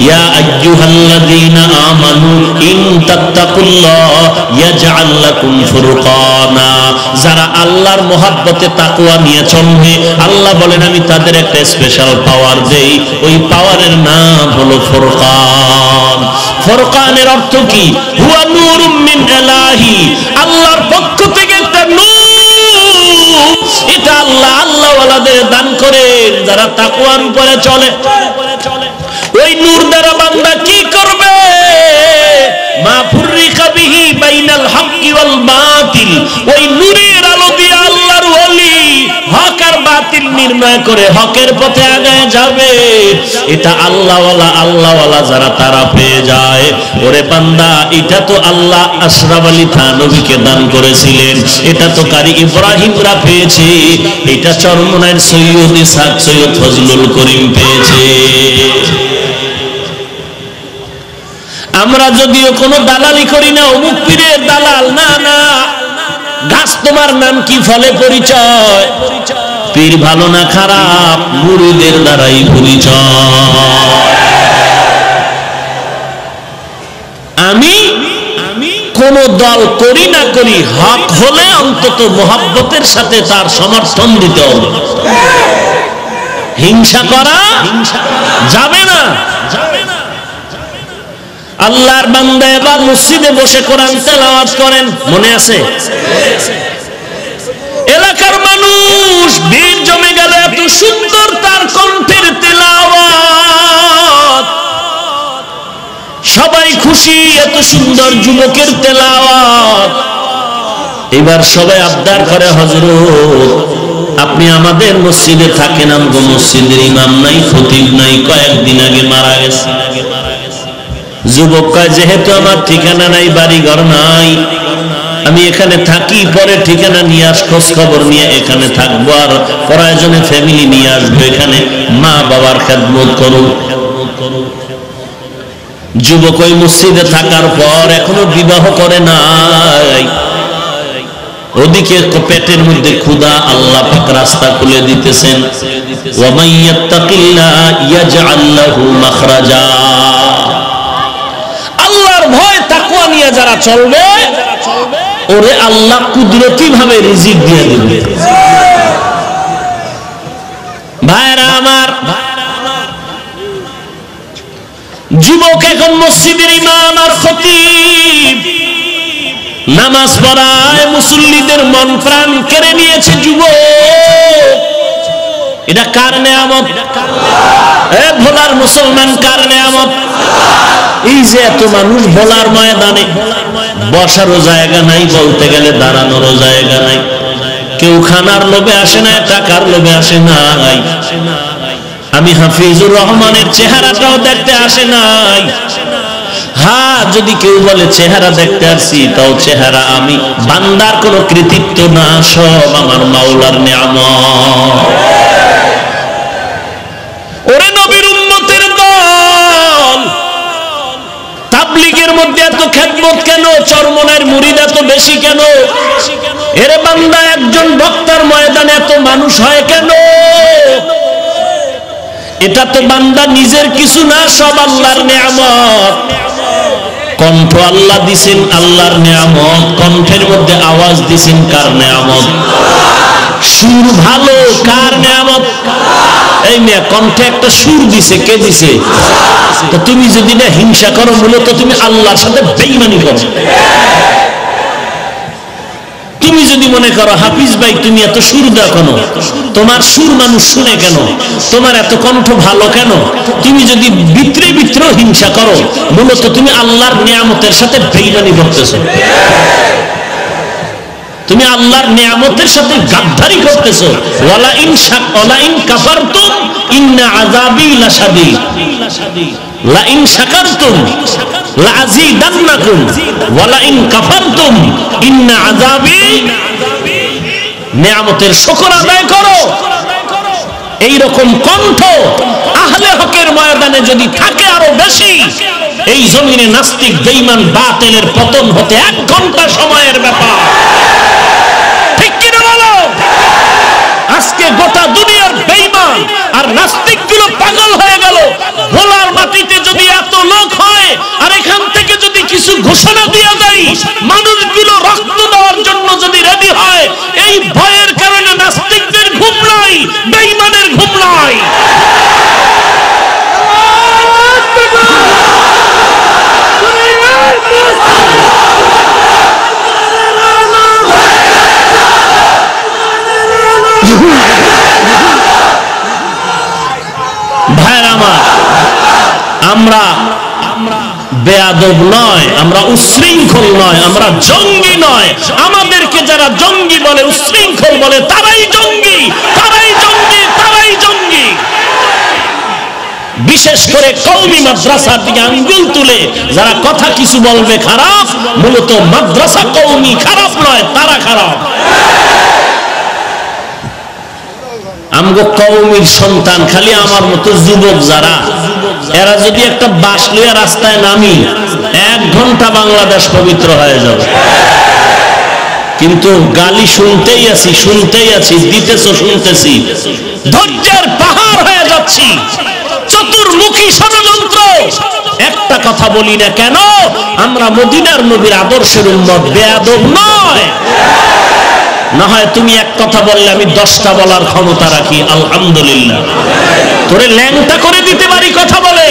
ইয়া আইয়ুহাল্লাযীনা আমানু ইন তাত্তাকুল্লাহ ইয়াজআল লাকুম ফুরকানা, যারা আল্লাহর মহব্বতে তাকওয়া নিয়ে চলবে, আল্লাহ বলেন আমি তাদের একটা স্পেশাল পাওয়ার দেই। ওই পাওয়ারের নাম হলো ফুরকান। ফুরকানের অর্থ কি? হুয়া নূরুম মিন ইলাহি, আল্লাহর পক্ষ থেকে একটা নূর। এটা আল্লাহ আল্লাহওয়ালাদের দান করেন যারা তাকওয়ার উপরে চলে। ওই নূর দ্বারা বান্দা কি করবে? মা ফুররিকা বিহি বাইনাল হাক্কি ওয়াল বাতিল, ওই নূরের আলো দিয়ে আল্লাহর ওলি হক আর বাতিল নির্ণয় করে হকের পথে আগায় যাবে। এটা আল্লাহওয়ালা যারা তারা পেয়ে যায়। ওরে বান্দা, এটা তো আল্লাহ আশরাফ আলী থানভীকে দান করেছিলেন, এটা তো কারি ইব্রাহিমরা পেয়েছে, এটা চরমনায়ের সৈয়দ ইসহাক সৈয়দ ফজলুল করিম পেয়েছে। আমরা যদিও কোনো দালালি করি না, অমুক পীরের দালাল না, না। গাছ তোমার নাম কি, ফলে পরিচয়। পীর ভালো না খারাপ, মুরিদের দ্বারাই পরিচয়। আমি কোন দল করি না করি, হক হলে অন্তত মোহাব্বতের সাথে তার সমর্থন দিতে হবে। হিংসা করা যাবে না। আল্লাহর বান্দা এবার মসজিদে বসে কোরআন তেলাওয়াত করেন, মনে আছে? এলাকার মানুষ ভিড় জমে গেল, এত সুন্দর তার কণ্ঠের তেলাওয়াত, সবাই খুশি, এত সুন্দর যুবকের তেলাওয়াত। এবার সবাই আবদার করে, হযরত আপনি আমাদের মসজিদে থাকেন, আমগো মসজিদের ইমাম নাই, খতিব নাই, কয়েকদিন আগে মারা গেছে। যুবক কয়, যেহেতু আমার ঠিকানা নাই, বাড়ি ঘর নাই, আমি এখানে থাকি, পরে ঠিকানা নিয়ে খোঁজ খবর নিয়ে এখানে থাকবো, আর প্রয়োজনে ফ্যামিলি নিয়ে আসবো, এখানে মা বাবার খেদমত করুন। যুবক ওই মসজিদে থাকার পর এখনো বিবাহ করে নাই। ওদিকে পেটের মধ্যে ক্ষুধা, আল্লাহ পাক রাস্তা খুলে দিতেছেন। ওয়া মাইয়াত্তাকিল্লাহ ইয়াজআল লাহু মাখরাজা, আল্লাহর ভয় তাকওয়া নিয়ে যারা চলবে, ওরে আল্লাহ কুদরতি ভাবে রিজিক দিয়ে দিবে। ভাইরা আমার, যুবক এখন মসজিদের ইমাম আর খতিব, নামাজ পড়ায়, মুসল্লিদের মন প্রাণ কেড়ে নিয়েছে যুবক। এটা কার নেয়ামত? ভোলার মুসলমান কার নেয়ামত? এই যে এত মানুষ ভোলার ময়দানে, বসারও জায়গা নাই, বলতে গেলে দাঁড়ানোরও জায়গা নাই। কেউ খানার লোভে আসে না, টাকার লোভে আসে নাই। আমি হাফিজুর রহমানের চেহারাটাও দেখতে আসে নাই। হ্যাঁ, যদি কেউ বলে চেহারা দেখতে আসছি, তাও চেহারা আমি বান্দার কোনো কৃতিত্ব না, সব আমার মাওলার নেয়ামত। ওরে নবীর উম্মতের দল, তাবলীগের মধ্যে এত খেদমত কেন? চরমনের মুরিদ এত বেশি কেন? এরে বান্দা, একজন বক্তার ময়দানে এত মানুষ হয় কেন? এটা তো বান্দা নিজের কিছু না, সব আল্লাহর নিয়ামত। কণ্ঠ আল্লাহ দিছেন, আল্লাহর নিয়ামত। কণ্ঠের মধ্যে আওয়াজ দিছেন, কার নিয়ামত? সুর ভালো, কার নিয়ামত? এই মেয়ে, কণ্ঠে একটা সুর দিছে, কে দিছে? তো তুমি যদি না হিংসা করো, মূলত তুমি আল্লাহর সাথে বেঈমানি করো। তুমি যদি মনে করো হাফিজ ভাই তুমি এত সুর দাও কেন, তোমার সুর মানুষ শুনে কেন, তোমার এত কণ্ঠ ভালো কেন, তুমি যদি ভিতরে ভিতরে হিংসা করো, মূলত তুমি আল্লাহর নিয়ামতের সাথে বেঈমানি করতেছো। তুমি আল্লাহর নিয়ামতের সাথে গাদ্দারি করতেছো। ওয়ালা ইন কাফারতুম ইন্না আযাবি লাশাদীদ, লা ইন শাকারতুম লাযীদান্নাকুম ওয়ালা ইন কাফারতুম ইন্না আযাবি। নিয়ামতের শুকর আদায় করো। এই রকম কণ্ঠ আহলে হকের ময়দানে যদি থাকে আরো বেশি, এই জমিনে নাস্তিক বেঈমান বাতিলের পতন হতে 1 ঘন্টা সময়ের ব্যাপার। ঠিক কি না বলো? আজকে গোটা দুনিয়ার বেঈমান আর নাস্তিকগুলো পাগল হয়ে গেল। ভোলার মাটিতে যদি এত লোক হয় আর এখান থেকে যদি কিছু ঘোষণা দেওয়া যায়, মানুষগুলো রক্ত দেওয়ার জন্য যদি রেডি হয়, এই ভয়ের কারণে নাস্তিকদের ঘুম নাই, বেঈমানের ঘুম নাই। ভাইরা আমার, আমরা বেয়াদব নয়, আমরা উচ্ছৃঙ্খল নয়, আমরা জঙ্গি নয়। আমাদেরকে যারা জঙ্গি বলে, উচ্ছৃঙ্খল বলে, তারাই জঙ্গি, তারাই জঙ্গি, তারাই জঙ্গি। বিশেষ করে কওমি মাদ্রাসার দিকে আঙ্গুল তুলে যারা কথা কিছু বলবে খারাপ, মূলত মাদ্রাসা কওমি খারাপ নয়, তারা খারাপ। আমগো কওমির সন্তান খালি আমার মতো যুবক যারা, এরা যদি একটা বাস লইয়া রাস্তায় নামি, 1 ঘন্টা বাংলাদেশ পবিত্র হয়ে যাবে। কিন্তু গালি শুনতেই আছি, শুনতেই আছি, দিতেছো শুনতেছি, ধৈর্যের পাহাড় হয়ে যাচ্ছি। চতুর্মুখী ষড়যন্ত্র। একটা কথা বলি না কেন, আমরা মদিনার নবীর আদর্শের উম্মত, বেয়াদব নয়। না হয় তুমি এক কথা বললে আমি 10টা বলার ক্ষমতা রাখি, আলহামদুলিল্লাহ। তোরে ল্যাংটা করে দিতে পারি কথা বলে,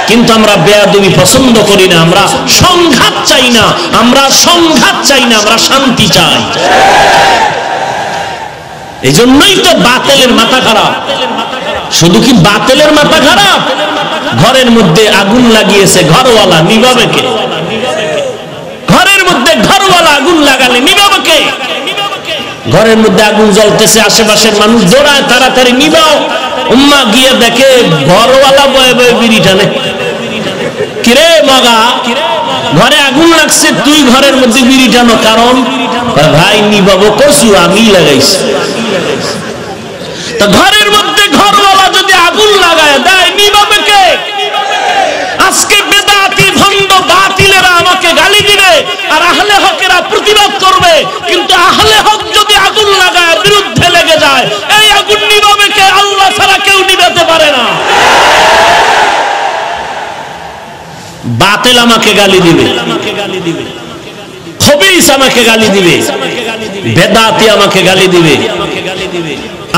কিন্তু আমরা বেয়াদবি পছন্দ করি না। আমরা সংঘাত চাই না, আমরা সংঘাত চাই না, আমরা শান্তি চাই। এই জন্যই তো বাতিলের মাথা খারাপ। শুধু কি বাতিলের মাথা খারাপ? ঘরের মধ্যে আগুন লাগিয়েছে ঘরওয়ালা, নিভাবে কে? ঘরের মধ্যে ঘরওয়ালা আগুন লাগালে নিভাবে কে? ঘরের মধ্যে আগুন জ্বলতেছে, আশেপাশের মানুষ দৌড়ায় তাড়াতাড়ি নিভাও। উম্মা গিয়ে দেখে ঘরওয়ালা বয়ে বয়ে বিড়ি টানে। কিরে মগা, ঘরে আগুন লাগছে, তুই ঘরের মধ্যে বিড়ি টানো, কারণ ভাই নিভাবো কসু আমি লাগাইছি। তা ঘরের মধ্যে ঘরওয়ালা যদি আগুন লাগায় দেয়, নিভাবে কে? আজকে বেদাতি ভণ্ড বাতিলেরা আমাকে গালি দিবে আর আহলে হকেরা প্রতিবাদ করবে, কিন্তু আহলে হক যদি আগুন লাগায়, বিরুদ্ধে লেগে যায়, এই আগুন নিভাবে কে? আল্লাহ ছাড়া কেউ নিভাতে পারে না। বাতিল আমাকে গালি দিবে, খবিস আমাকে গালি দিবে, বেদাতি আমাকে গালি দিবে।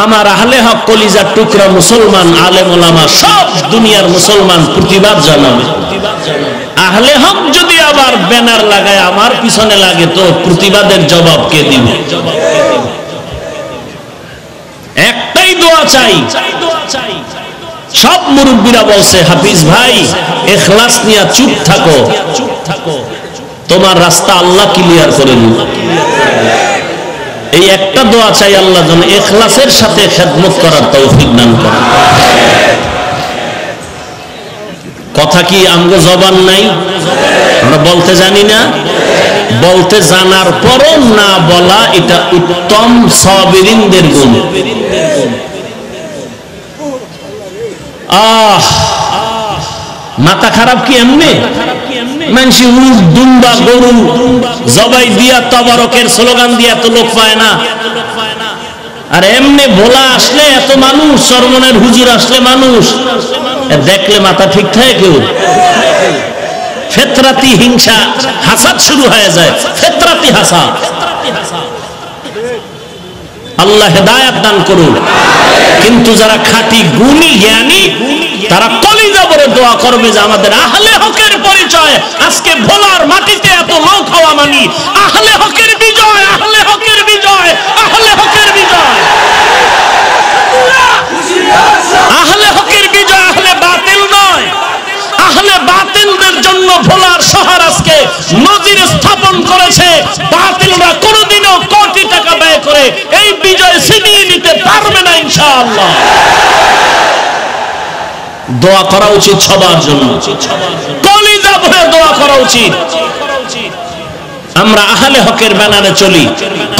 আমার আহলে হক কলিজার টুকরা মুসলমান আলেম ওলামা সব দুনিয়ার মুসলমান প্রতিবাদ জানাবে। আহলে হক যদি আবার ব্যানার লাগায় আমার পিছনে লাগে, তো প্রতিবাদের জবাব কে দিবে? একটাই দোয়া চাই। সব মুরব্বীরা বলছে, হাফিজ ভাই ইখলাস নিয়ে চুপ থাকো, তোমার রাস্তা আল্লাহ ক্লিয়ার করে দিবে। এই একটা দোয়া চাই, আল্লাহ যেন ইখলাসের সাথে খেদমত করার তৌফিক দান করেন। কথা কি আমগো জবান নাই? আমরা বলতে জানি না? বলতে জানার পরও না বলা, এটা উত্তম সাবিরিনদের গুণ। মাথা খারাপ কি এমনি? মানুষ উট দুম্বা গরু জবাই দিয়া তবারকের স্লোগান দিয়া তো লোক পায় না। আর এমনি ভোলা আসলে এত মানুষ, চরমনের হুজুর আসলে মানুষ দেখলে মাথা ঠিক থাকে কেউ? ফেতরাতি হিংসা হাসাদ শুরু হয়ে যায়, ফেতরাতি হাসাদ। আল্লাহ হেদায়েত দান করুন। কিন্তু যারা খাঁটি গুণী জ্ঞানী তারা কলিজা ভরে দোয়া করবে যে আমাদের আহলে হকের পরিচয় আজকে ভোলার মাটিতে এত লোক হওয়া মানি আহলে হকের বিজয়, আহলে হকের বিজয়, আহলে হকের বিজয়, আহলে হকের বিজয়, আহলে বাতিল নয়। আহলে বাতিলদের জন্য ভোলার শহর আজকে নজির স্থাপন করেছে। বাতিলরা কোনোদিনও কোটি টাকা ব্যয় করে এই বিজয় ছিনিয়ে নিতে পারবে না ইনশাআল্লাহ। দোয়া করা উচিত সবার জন্য, কলিজা ভরে দোয়া করা উচিত। আমরা আহলে হকের ব্যানারে চলি,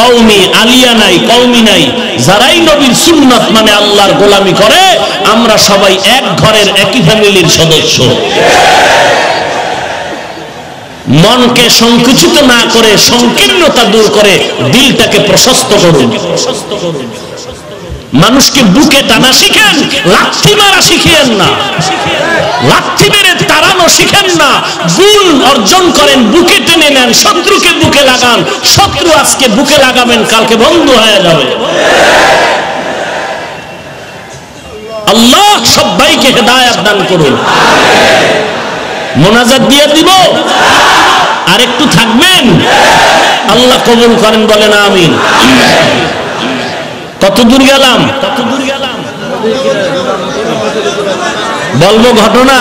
কওমি আলিয়া নাই, কওমি নাই। যারাই নবীর সুন্নাত মানে আল্লাহর গোলামি করে আমরা সবাই এক ঘরের একই ফ্যামিলির সদস্য। মনকে সংকুচিত না করে সংকীর্ণতা দূর করে দিলটাকে প্রশস্ত করুন। মানুষকে বুকে টানা শিখেন, লাথি মারা শিখিয়েন না। লাথি মেরে তাড়ানো শিখেন না, গুণ অর্জন করেন, বুকে টেনে নেন, শত্রুকে বুকে লাগান। শত্রু আজকে বুকে লাগাবেন, কালকে বন্ধু হয়ে যাবে। আল্লাহ সবাইকে হেদায়েত দান করুন। মোনাজাত দিয়ে দিব, আর একটু থাকবেন, আল্লাহ কবুল করেন, বলেন আমিন। কত দূর গেলাম? বলবো ঘটনা?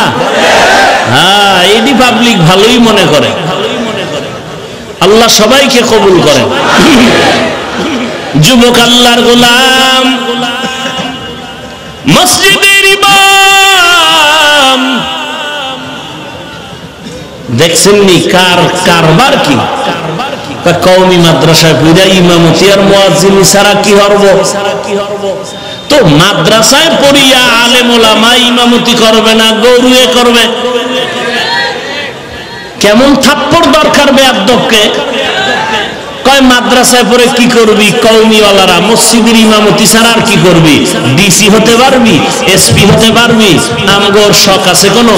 হ্যাঁ, এডি পাবলিক ভালোই মনে করে। আল্লাহ সবাইকে কবুল করেন। যুবক আল্লাহর গোলাম, মসজিদের ইমাম, দেখছেন নি কার কারবার কি? কওমি মাদ্রাসায় পড়া ইমামতি আর মুয়াজ্জিন ছাড়া কি হরব? তো মাদ্রাসায় পড়িয়া আলেম ওলামা ইমামতি করবে না, গরুয়ে করবে। কেমন থাপ্পড় দরকার বেয়াদবকে? কয় মাদ্রাসায় পড়ে কি করবি? কওমিওয়ালারা মসজিদের ইমামতি ছাড়া আর কি করবি? ডিসি হতে পারবি, এসপি হতে পারবি? আমগোর শখ আছে কোন?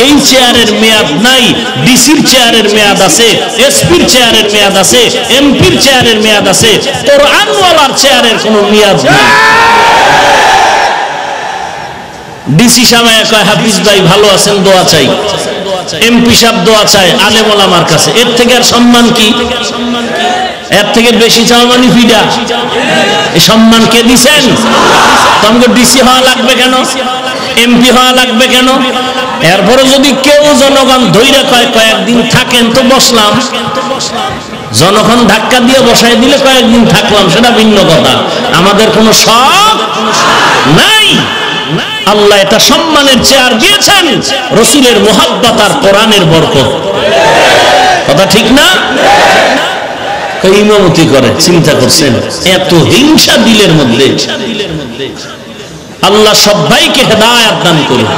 এই চেয়ারের মেয়াদ নাই, ডিসির চেয়ারের মেয়াদ আছে, এসপির চেয়ারের মেয়াদ আছে, এমপির চেয়ারের মেয়াদ আছে, কোরআনওয়ালার চেয়ারের কোনো মেয়াদ নাই। ডিসি সাহেব কয় হাফিজ ভাই ভালো আছেন, দোয়া চাই। এমপি সাহেব দোয়া চায় আলেম ওলামার কাছে। এর থেকে আর সম্মান কি? এর থেকে বেশি চাওয়া মানে ফিডা। এই সম্মান কে দিছেন? তোমাকে ডিসি হওয়া লাগবে কেন? এমপি হওয়া লাগবে কেন? এরপরে যদি কেউ জনগণ ধৈর্য কয় কয়েকদিন থাকেন তো বসলাম, জনগণ ধাক্কা দিয়ে বসাই দিলে কয়েকদিন থাকলাম, সেটা ভিন্ন কথা। আমাদের কোনো শখ নাই। আল্লাহ এটা সম্মানের চেয়ার দিয়েছেন রাসূলের মুহাব্বত আর কোরআনের বরকত। কথা ঠিক না? ইমামতি করে, চিন্তা করছেন এত হিংসা দিলের মধ্যে। আল্লাহ সবাইকে হেদায়েত দান করুন।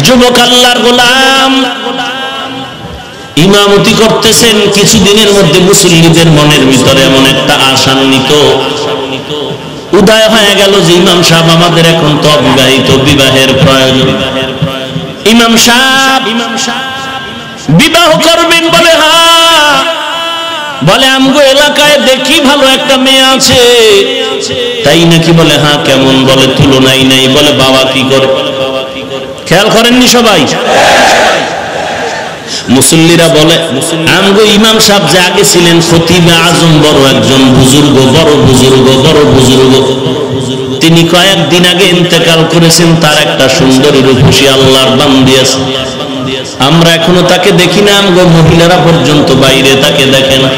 যুবক আল্লাহর গোলাম, ইমামতি করতেছেন, কিছুদিনের মধ্যে মুসল্লিদের মনের ভিতরে এমন একটা আশান্বিত উদয় হয়ে গেল যে ইমাম সাহেব আমাদের এখন তো অবিবাহিত, বিবাহের প্রয়োজন। ইমাম সাহেব বিবাহ করবেন বলে? হ্যাঁ। বলে আমগো এলাকায় দেখি ভালো একটা মেয়ে আছে। তাই নাকি? বলে হ্যাঁ। কেমন? বলে তুলনাই নাই। বলে বাবা কি করে? খেয়াল করেননি সবাই? মুসল্লিরা বলে আমগো ইমাম সাহেব যে আগে ছিলেন খতিবে আজম, বড় একজন বুজুর্গ, বড় বুজুর্গ, বড় বুজুর্গ, তিনি কয়েকদিন আগে ইন্তেকাল করেছেন। তার একটা সুন্দরী রূপসী আল্লাহর বান্দি আছে, আমরা এখনো তাকে দেখি না। আমগো মহিলারা পর্যন্ত বাইরে তাকে দেখে না।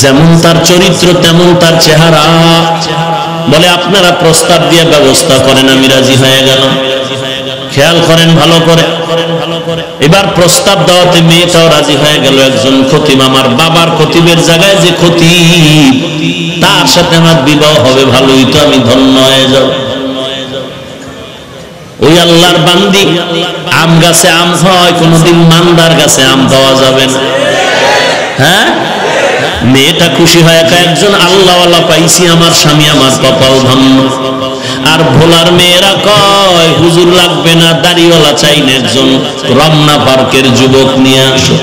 যেমন তার চরিত্র তেমন তার চেহারা। বলে আপনারা প্রস্তাব দিয়ে ব্যবস্থা করেন, আমি রাজি হয়ে গেলাম। খেয়াল করেন ভালো করে। এবার প্রস্তাব দেওয়াতে মেয়েটাও রাজি হয়ে গেল। একজন খতিব, আমার বাবার খতিবের জায়গায় যে খতিব, তার সাথে আমার বিবাহ হবে, ভালোই তো, আমি ধন্য হয়ে যাব। ওই আল্লাহর বান্দি আম গাছে আম হয়, কোনদিন মান্দার গাছে আম পাওয়া যাবে না। হ্যাঁ, মেয়েটা খুশি হয়, একজন আল্লাহওয়ালা পাইছি, আমার স্বামী আমার কপাল ধন্য। আর ভোলার মেয়েরা কয় হুজুর লাগবে না, দাড়িওয়ালা চাই না, একজন রমনা পার্কের যুবক নিয়ে আসো।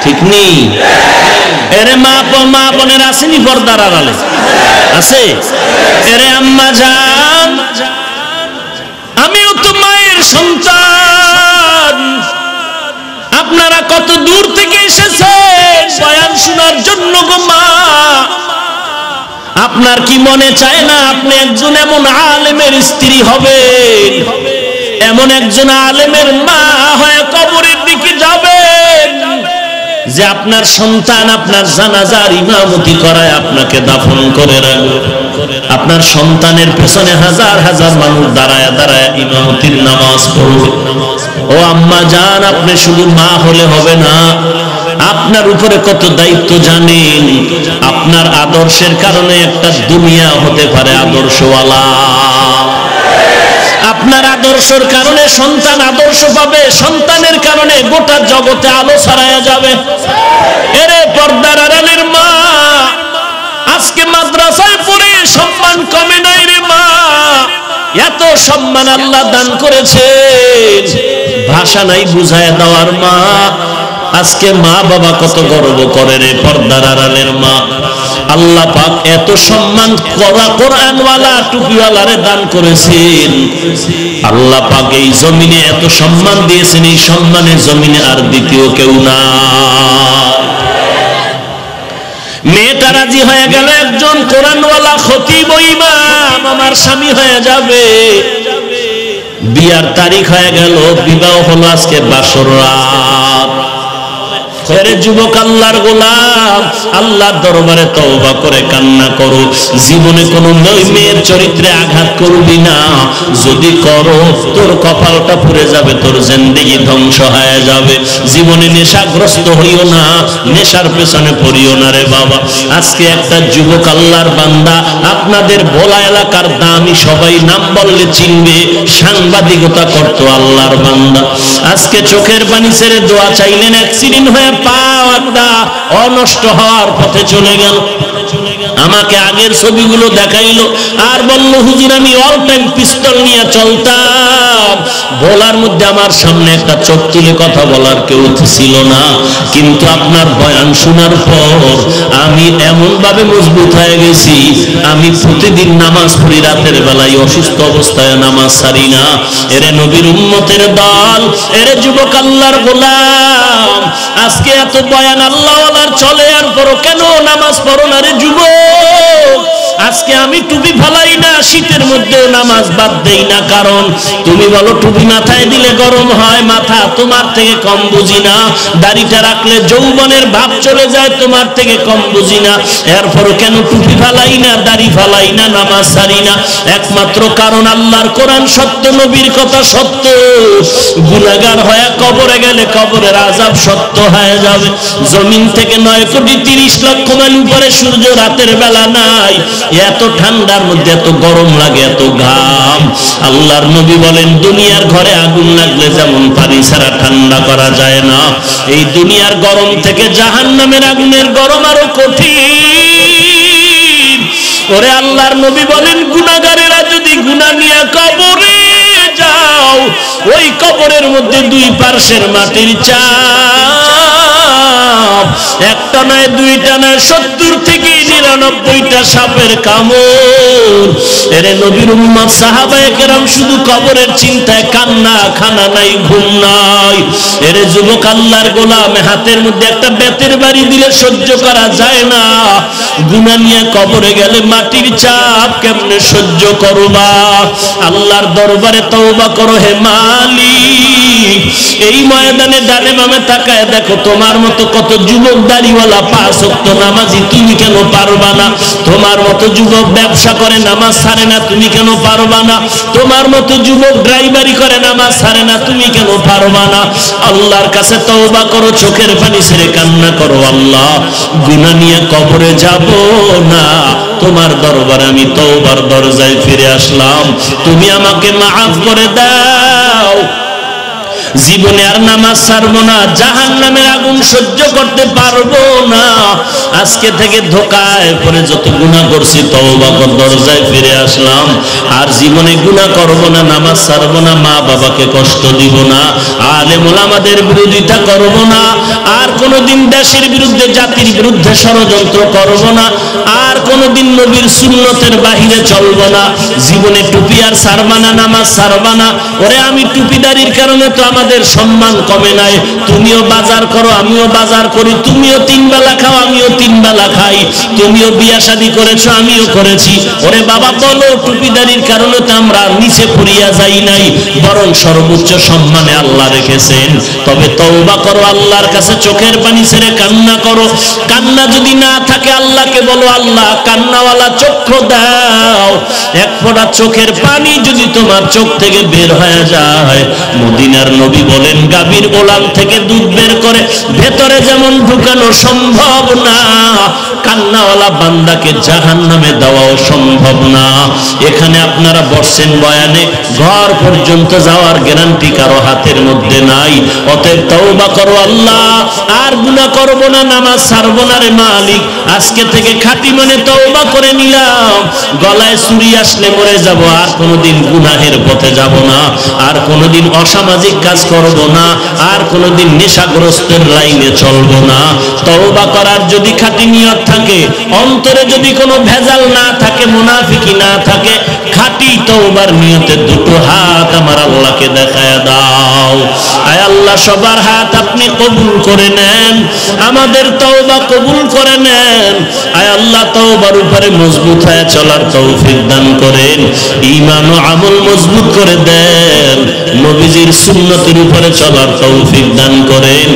ঠিক নেই? এরে মা বোনের আসেনি পর্দার আড়ালে আছে? এরে আম্মা জান, আমিও তো মায়ের সন্তান। আপনারা কত দূর থেকে এসেছেন বয়ান শোনার জন্য গো মা। আপনার কি মনে চায় না আপনি একজন এমন আলেমের স্ত্রী হবেন, এমন একজন আলেমের মা হয়ে কবরের দিকে যাবেন, যে আপনার সন্তান আপনার জানাজার ইমামতি করায় আপনাকে দাফন করে রাখবে, আপনার সন্তানের পেছনে হাজার হাজার মানুষ দাঁড়ায় দাঁড়ায় ইমামতির নামাজ পড়বে। ও আম্মা জান, আপনি শুধু মা হলে হবে না, আপনার উপরে কত দায়িত্ব জানেন। আপনার আদর্শের কারণে একটা দুনিয়া হতে পারে আদর্শওয়ালা। আপনার আদর্শের কারণে সন্তান আদর্শ পাবে, সন্তানের কারণে গোটা জগতে আলো ছড়ায়া যাবে। এরে পর্দার আড়ালের মা, আজকে মাদ্রাসায় পড়ে সম্মান কমে নাই রে মা। এত সম্মান আল্লাহ দান করেছেন, ভাষা নাই বুঝায় দেওয়ার মা। আজকে মা বাবা কত গর্ব করে রে পর্দার আড়ালের মা। আল্লাহ পাক এত সম্মান কোরআনওয়ালা টুপিওয়ালারে দান করেছেন। আল্লাহ পাক এই জমিনে এত সম্মান দিয়েছেন, এই সম্মানের জমিনে আর দ্বিতীয় কেউ না। মেয়েটা রাজি হয়ে গেল, একজন কোরআনওয়ালা খতিব ইমাম আমার স্বামী হয়ে যাবে। বিয়ার তারিখ হয়ে গেল, বিবাহ হলো আজকে বাসর রাত। যুবক আল্লাহর গোলাম, আল্লাহর দরবারে তওবা করে কান্না করো, জীবনে কোনো মেয়ের চরিত্রে আঘাত করবি না। যদি করো তোর কপালটা পুড়ে যাবে, তোর জিন্দেগি ধ্বংস হয়ে যাবে। জীবনে নেশাগ্রস্ত হইও না, নেশার পেছনে পড়িও না রে বাবা। আজকে একটা যুবক আল্লাহর বান্দা, আপনাদের ভোলা এলাকার দামি সবাই নাম বললে চিনবে, সাংবাদিকতা করতো আল্লাহর বান্দা। আজকে চোখের পানি ছেড়ে দোয়া চাইলেন, অ্যাক্সিডেন্ট হয়ে পাওয়াটা অনষ্ট হওয়ার পথে চলে গেল। আমাকে আগের ছবিগুলো দেখাইলো আর বলল হুজুর আমি অল টাইম পিস্তল নিয়ে চলতাম। বলার মধ্যে আমার সামনে একটা চোখ তুলে কথা বলার কেউ ছিল না, কিন্তু আপনার বয়ান শোনার পর আমি এমন ভাবে মজবুত হয়ে গেছি, আমি প্রতিদিন নামাজ পড়ি, রাতের বেলায় অসুস্থ অবস্থায় নামাজ ছাড়ি না। এরে নবীর উম্মতের দল, এরে যুবক আল্লাহর গোলাম, আজকে এত বয়ান আল্লাহওয়ালার চলে, আর পরও কেন নামাজ পড়ো না রে যুবক? আজকে আমি টুপি ফালাই না, শীতের মধ্যেও নামাজ বাদ দেই না, কারণ তুমি বলো টুপি মাথায় দিলে গরম হয়, মাথা তোমার থেকে কম বুঝি না। দাড়িটা রাখলে যৌবনের ভাব চলে যায়, তোমার থেকে কম বুঝি না। এরপরও কেন টুপি ফালাই না, দাড়ি ফালাই না, নামাজ ছাড়ি না? একমাত্র কারণ আল্লাহর কোরআন সত্য, নবীর কথা সত্য। গুনাহগার হয়ে কবরে গেলে কবরের আযাব সত্য হয়ে যাবে। জমিন থেকে 9,30,00,000 মাইল উপরে সূর্য, রাতের বেলা নাই, এত ঠান্ডার মধ্যে এত গরম লাগে, এত ঘাম। আল্লাহর নবী বলেন দুনিয়ার ঘরে আগুন লাগলে যেমন পানি ছাড়া ঠান্ডা করা যায় না, এই দুনিয়ার গরম থেকে জাহান্নামের আগুনের গরম আরো কঠিন। ওরে আল্লাহর নবী বলেন গুনাহগারেরা যদি গুনাহ নিয়ে কবরে যাও, ওই কবরের মধ্যে দুই পার্শ্বের মাটির চাপ, একটা নয় দুইটা নয় 70 থেকে 99টা সাপের কামড়। এরে নবীর উম্মত সাহাবায়ে কেরাম শুধু কবরের চিন্তায় কান্না, খানা নাই, ঘুম নাই। এরে যুবক আল্লাহর গোলাম, হাতের মধ্যে একটা বেতের বাড়ি দিলে সহ্য করা যায় না, গুনাহ নিয়ে কবরে গেলে মাটির চাপ কেমনে সহ্য করবা? আল্লাহর দরবারে তওবা করো হে মালিক, এই ময়দানে ডানে বামে তাকায় দেখো তোমার মতো কত যুবক দাড়িওয়ালা পাঁচ ওয়াক্ত নামাজি, তুমি কেন পারবা না? তোমার মতো যুবক ব্যবসা করে নামাজ ছাড়ে না, তুমি কেন পারবা না? তোমার মতো যুবক ড্রাইভারি করে নামাজ ছাড়ে না, তুমি কেন পারবা না? আল্লাহর কাছে তওবা করো, চোখের পানি ছেড়ে কান্না করো, আল্লাহ গুনাহ নিয়ে কবরে যাব না, তোমার দরবারে আমি তওবার দরজায় ফিরে আসলাম, তুমি আমাকে মাফ করে দাও। জীবনে আর নামাজ ছাড়বো না, জাহান্নামের আগুন সহ্য করতে পারবো না। আজকে থেকে ধোঁকায় পরে যত গুনাহ করছি তওবা করে দরজায় ফিরে আসলাম, আর জীবনে গুনাহ করবো না, নামাজ ছাড়বো না, মা বাবাকে কষ্ট দিব না, আলেম ওলামাদের বিরোধিতা করবো না, আর কোনোদিন দেশের বিরুদ্ধে জাতির বিরুদ্ধে ষড়যন্ত্র করবো না, আর কোনোদিন নবীর সুন্নতের বাহিরে চলবো না। জীবনে টুপি আর ছাড়বা না, নামাজ ছাড়বা না। ওরে আমি টুপিদারির কারণে তো আমাদের সম্মান কমে নাই। তুমিও বাজার করো, আমিও বাজার করি, তুমিও তিন বেলা খাও, আমিও তিন বেলা খাই, তুমিও বিয়া শাদী করেছো, আমিও করেছি। ওরে বাবা বলো, টুপিদারির কারণে তো আমরা নিচে পড়িয়া যাই নাই, বরং সর্বোচ্চ সম্মানে আল্লাহ রেখেছেন। তবে তওবা করো, আল্লাহর কাছে চোখের পানি ছেড়ে কান্না করো। কান্না যদি না থাকে আল্লাহকে বলো, আল্লাহ কান্নাওয়ালা চক্ষু দাও। এক ফোঁটা চোখের পানি যদি তোমার চোখ থেকে বের হয়ে যায়, মদিনার নবী বলেন গাভীর ওলান থেকে দুধ বের করে ভেতরে যেমন ঢুকানো সম্ভব না, কান্নাওয়ালা বান্দাকে জাহান্নামে দেওয়াও সম্ভব না। এখানে আপনারা বসছেন বয়ানে, ঘর পর্যন্ত যাওয়ার গ্যারান্টি কারো হাতের মধ্যে নাই। অতএব তওবা করো, আল্লাহ আর গুনাহ করব না, নামাজ ছাড়বো না রে মালিক। আজকে থেকে খাঁটি মনে তওবা করে নিলাম, গলায় ছুরি আসলে মরে যাব, আর কোনোদিন গুনাহের পথে যাব না, আর কোনোদিন অসামাজিক কাজ করব না, আর কোনোদিন নেশাগ্রস্তের লাইনে চলব না। তওবা করার যদি খাঁটি নিয়ত থাকে, অন্তরে যদি কোনো ভেজাল না থাকে, মুনাফিকি না থাকে, খাঁটি তওবার নিয়তে দুটো হাত আমার আল্লাহকে দেখায় দাও। আয় আল্লাহ, সবার হাত আপনি কবুল করে নেন, আমাদের তওবা কবুল করে নেন। আয় আল্লাহ, তওবার উপরে মজবুত হয়ে চলার তৌফিক দান করেন, ঈমান ও আমল মজবুত করে দেন, নবীজির সুন্নতের উপরে চলার তৌফিক দান করেন।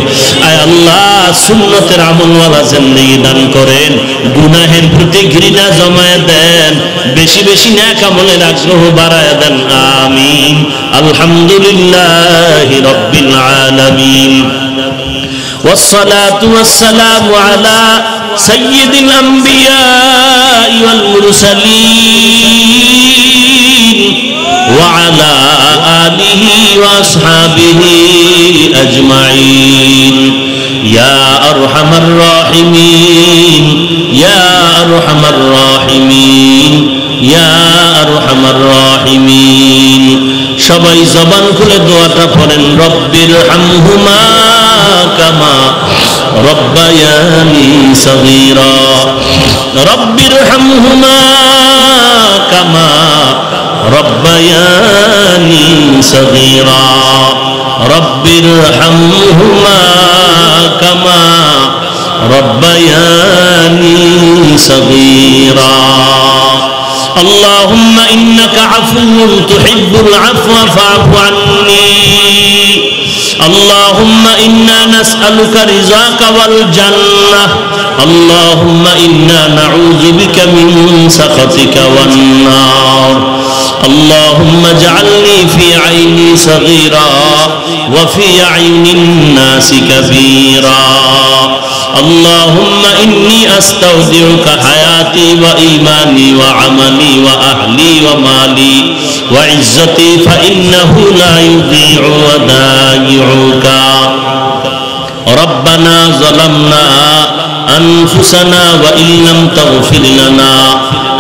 আয় আল্লাহ, সুন্নতের আমলওয়ালা জিন্দেগি দান করেন, গুনাহের প্রতি ঘৃণা জমায়ে দেন, বেশি বেশি নেক আমলের আগ্রহ বাড়ায় দেন। আমিন। আলহামদুলিল্লাহি রাব্বিল আলামিন, والصلاة والسلام على سيد الأنبياء والمرسلين وعلى آله وأصحابه أجمعين يا أرحم الراحمين يا أرحم الراحمين يا أرحم الراحمين। সবাই জবান খুলে দোয়াটা পড়েন, রব্বির হামহুমা কামা রব্বায়ানি সগীরা, রব্বির হামহুমা কামা রব্বায়ানি সগীরা, রব্বির হামহুমা কামা রব্বায়ানি সগীরা। اللهم إنك عفو تحب العفو فاعف عني. اللهم إنا نسألك رضاك والجنة. اللهم إنا نعوذ بك من سخطك والنار. اللهم اجعلني في عيني صغيرا وفي أعين الناس كبيرا. اللهم إني أستودعك حياتي وإيماني وعملي وأهلي ومالي وعزتي فإنه لا يضيع ودائعك. ربنا ظلمنا أنفسنا وإن لم تغفر لنا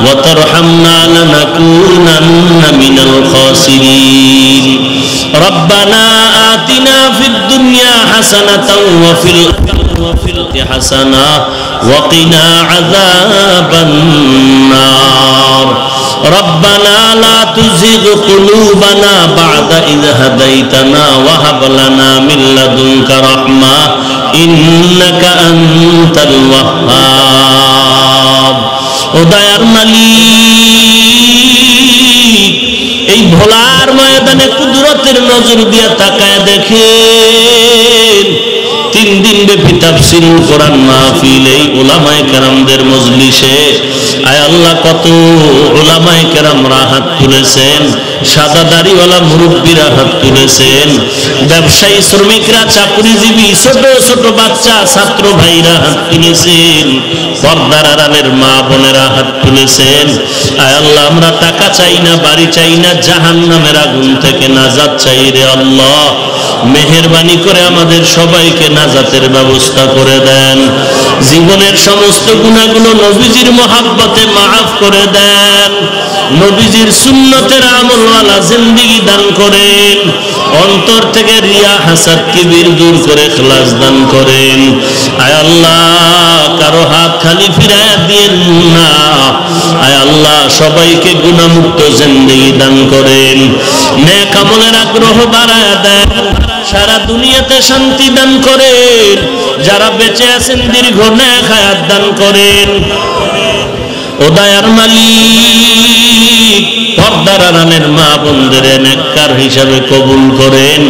وترحمنا لنكونن من الخاسرين. ربنا آتنا في الدنيا حسنة وفي الآخرة حسنة وقنا عذاب النار. ربنا لا تزغ قلوبنا بعد إذ هديتنا وهب لنا من لدنك رحمة إنك أنت الوهاب. ও দয়ার মালিক, এই ভোলার ময়দানে কুদরতের নজর দিয়া তাকায় দেখে তাফসীরুল কোরআন মাহফিল, এই উলামায়ে কেরামদের মজলিসে আয় আল্লাহ কত উলামায়ে কেরামরা হাত তুলেছেন, সাদা দাড়িওয়ালা মুরব্বীরা হাত তুলেছেন, ব্যবসায়ী শ্রমিকরা, চাকরিজীবী, ছোট ছোট বাচ্চা ছাত্র ভাইরা হাত তুলেছেন, পর্দার আড়ালের মা বোনেরা হাত তুলেছেন। আয় আল্লাহ আমরা টাকা চাই না, বাড়ি চাই না, জাহান্নামের আগুন থেকে নাজাত চাই রে আল্লাহ। মেহেরবানি করে আমাদের সবাইকে নাজাতের ব্যবস্থা করে দেন। জীবনের সমস্ত গুনাহগুলো নবীজির মহব্বতে মাফ করে দেন। নবীজির সুন্নতের আমলওয়ালা জিন্দেগি দান করেন। অন্তর থেকে রিয়া হাসাদ কিবির দূর করে ইখলাস দান করেন। আয় আল্লাহ কারো হাত খালি ফিরায়া দিয়েন না। আয় আল্লাহ সবাইকে গুনাহমুক্ত জিন্দেগি দান করেন। নেক আমলের আগ্রহ বাড়ায়া দেন। সারা দুনিয়াতে শান্তি দান করেন। যারা বেঁচে আছেন দীর্ঘ নেক হায়াত দান করেন। ও দয়ার মালিক, পর্দার আড়ালের মা বোনদের নেককার হিসাবে কবুল করেন।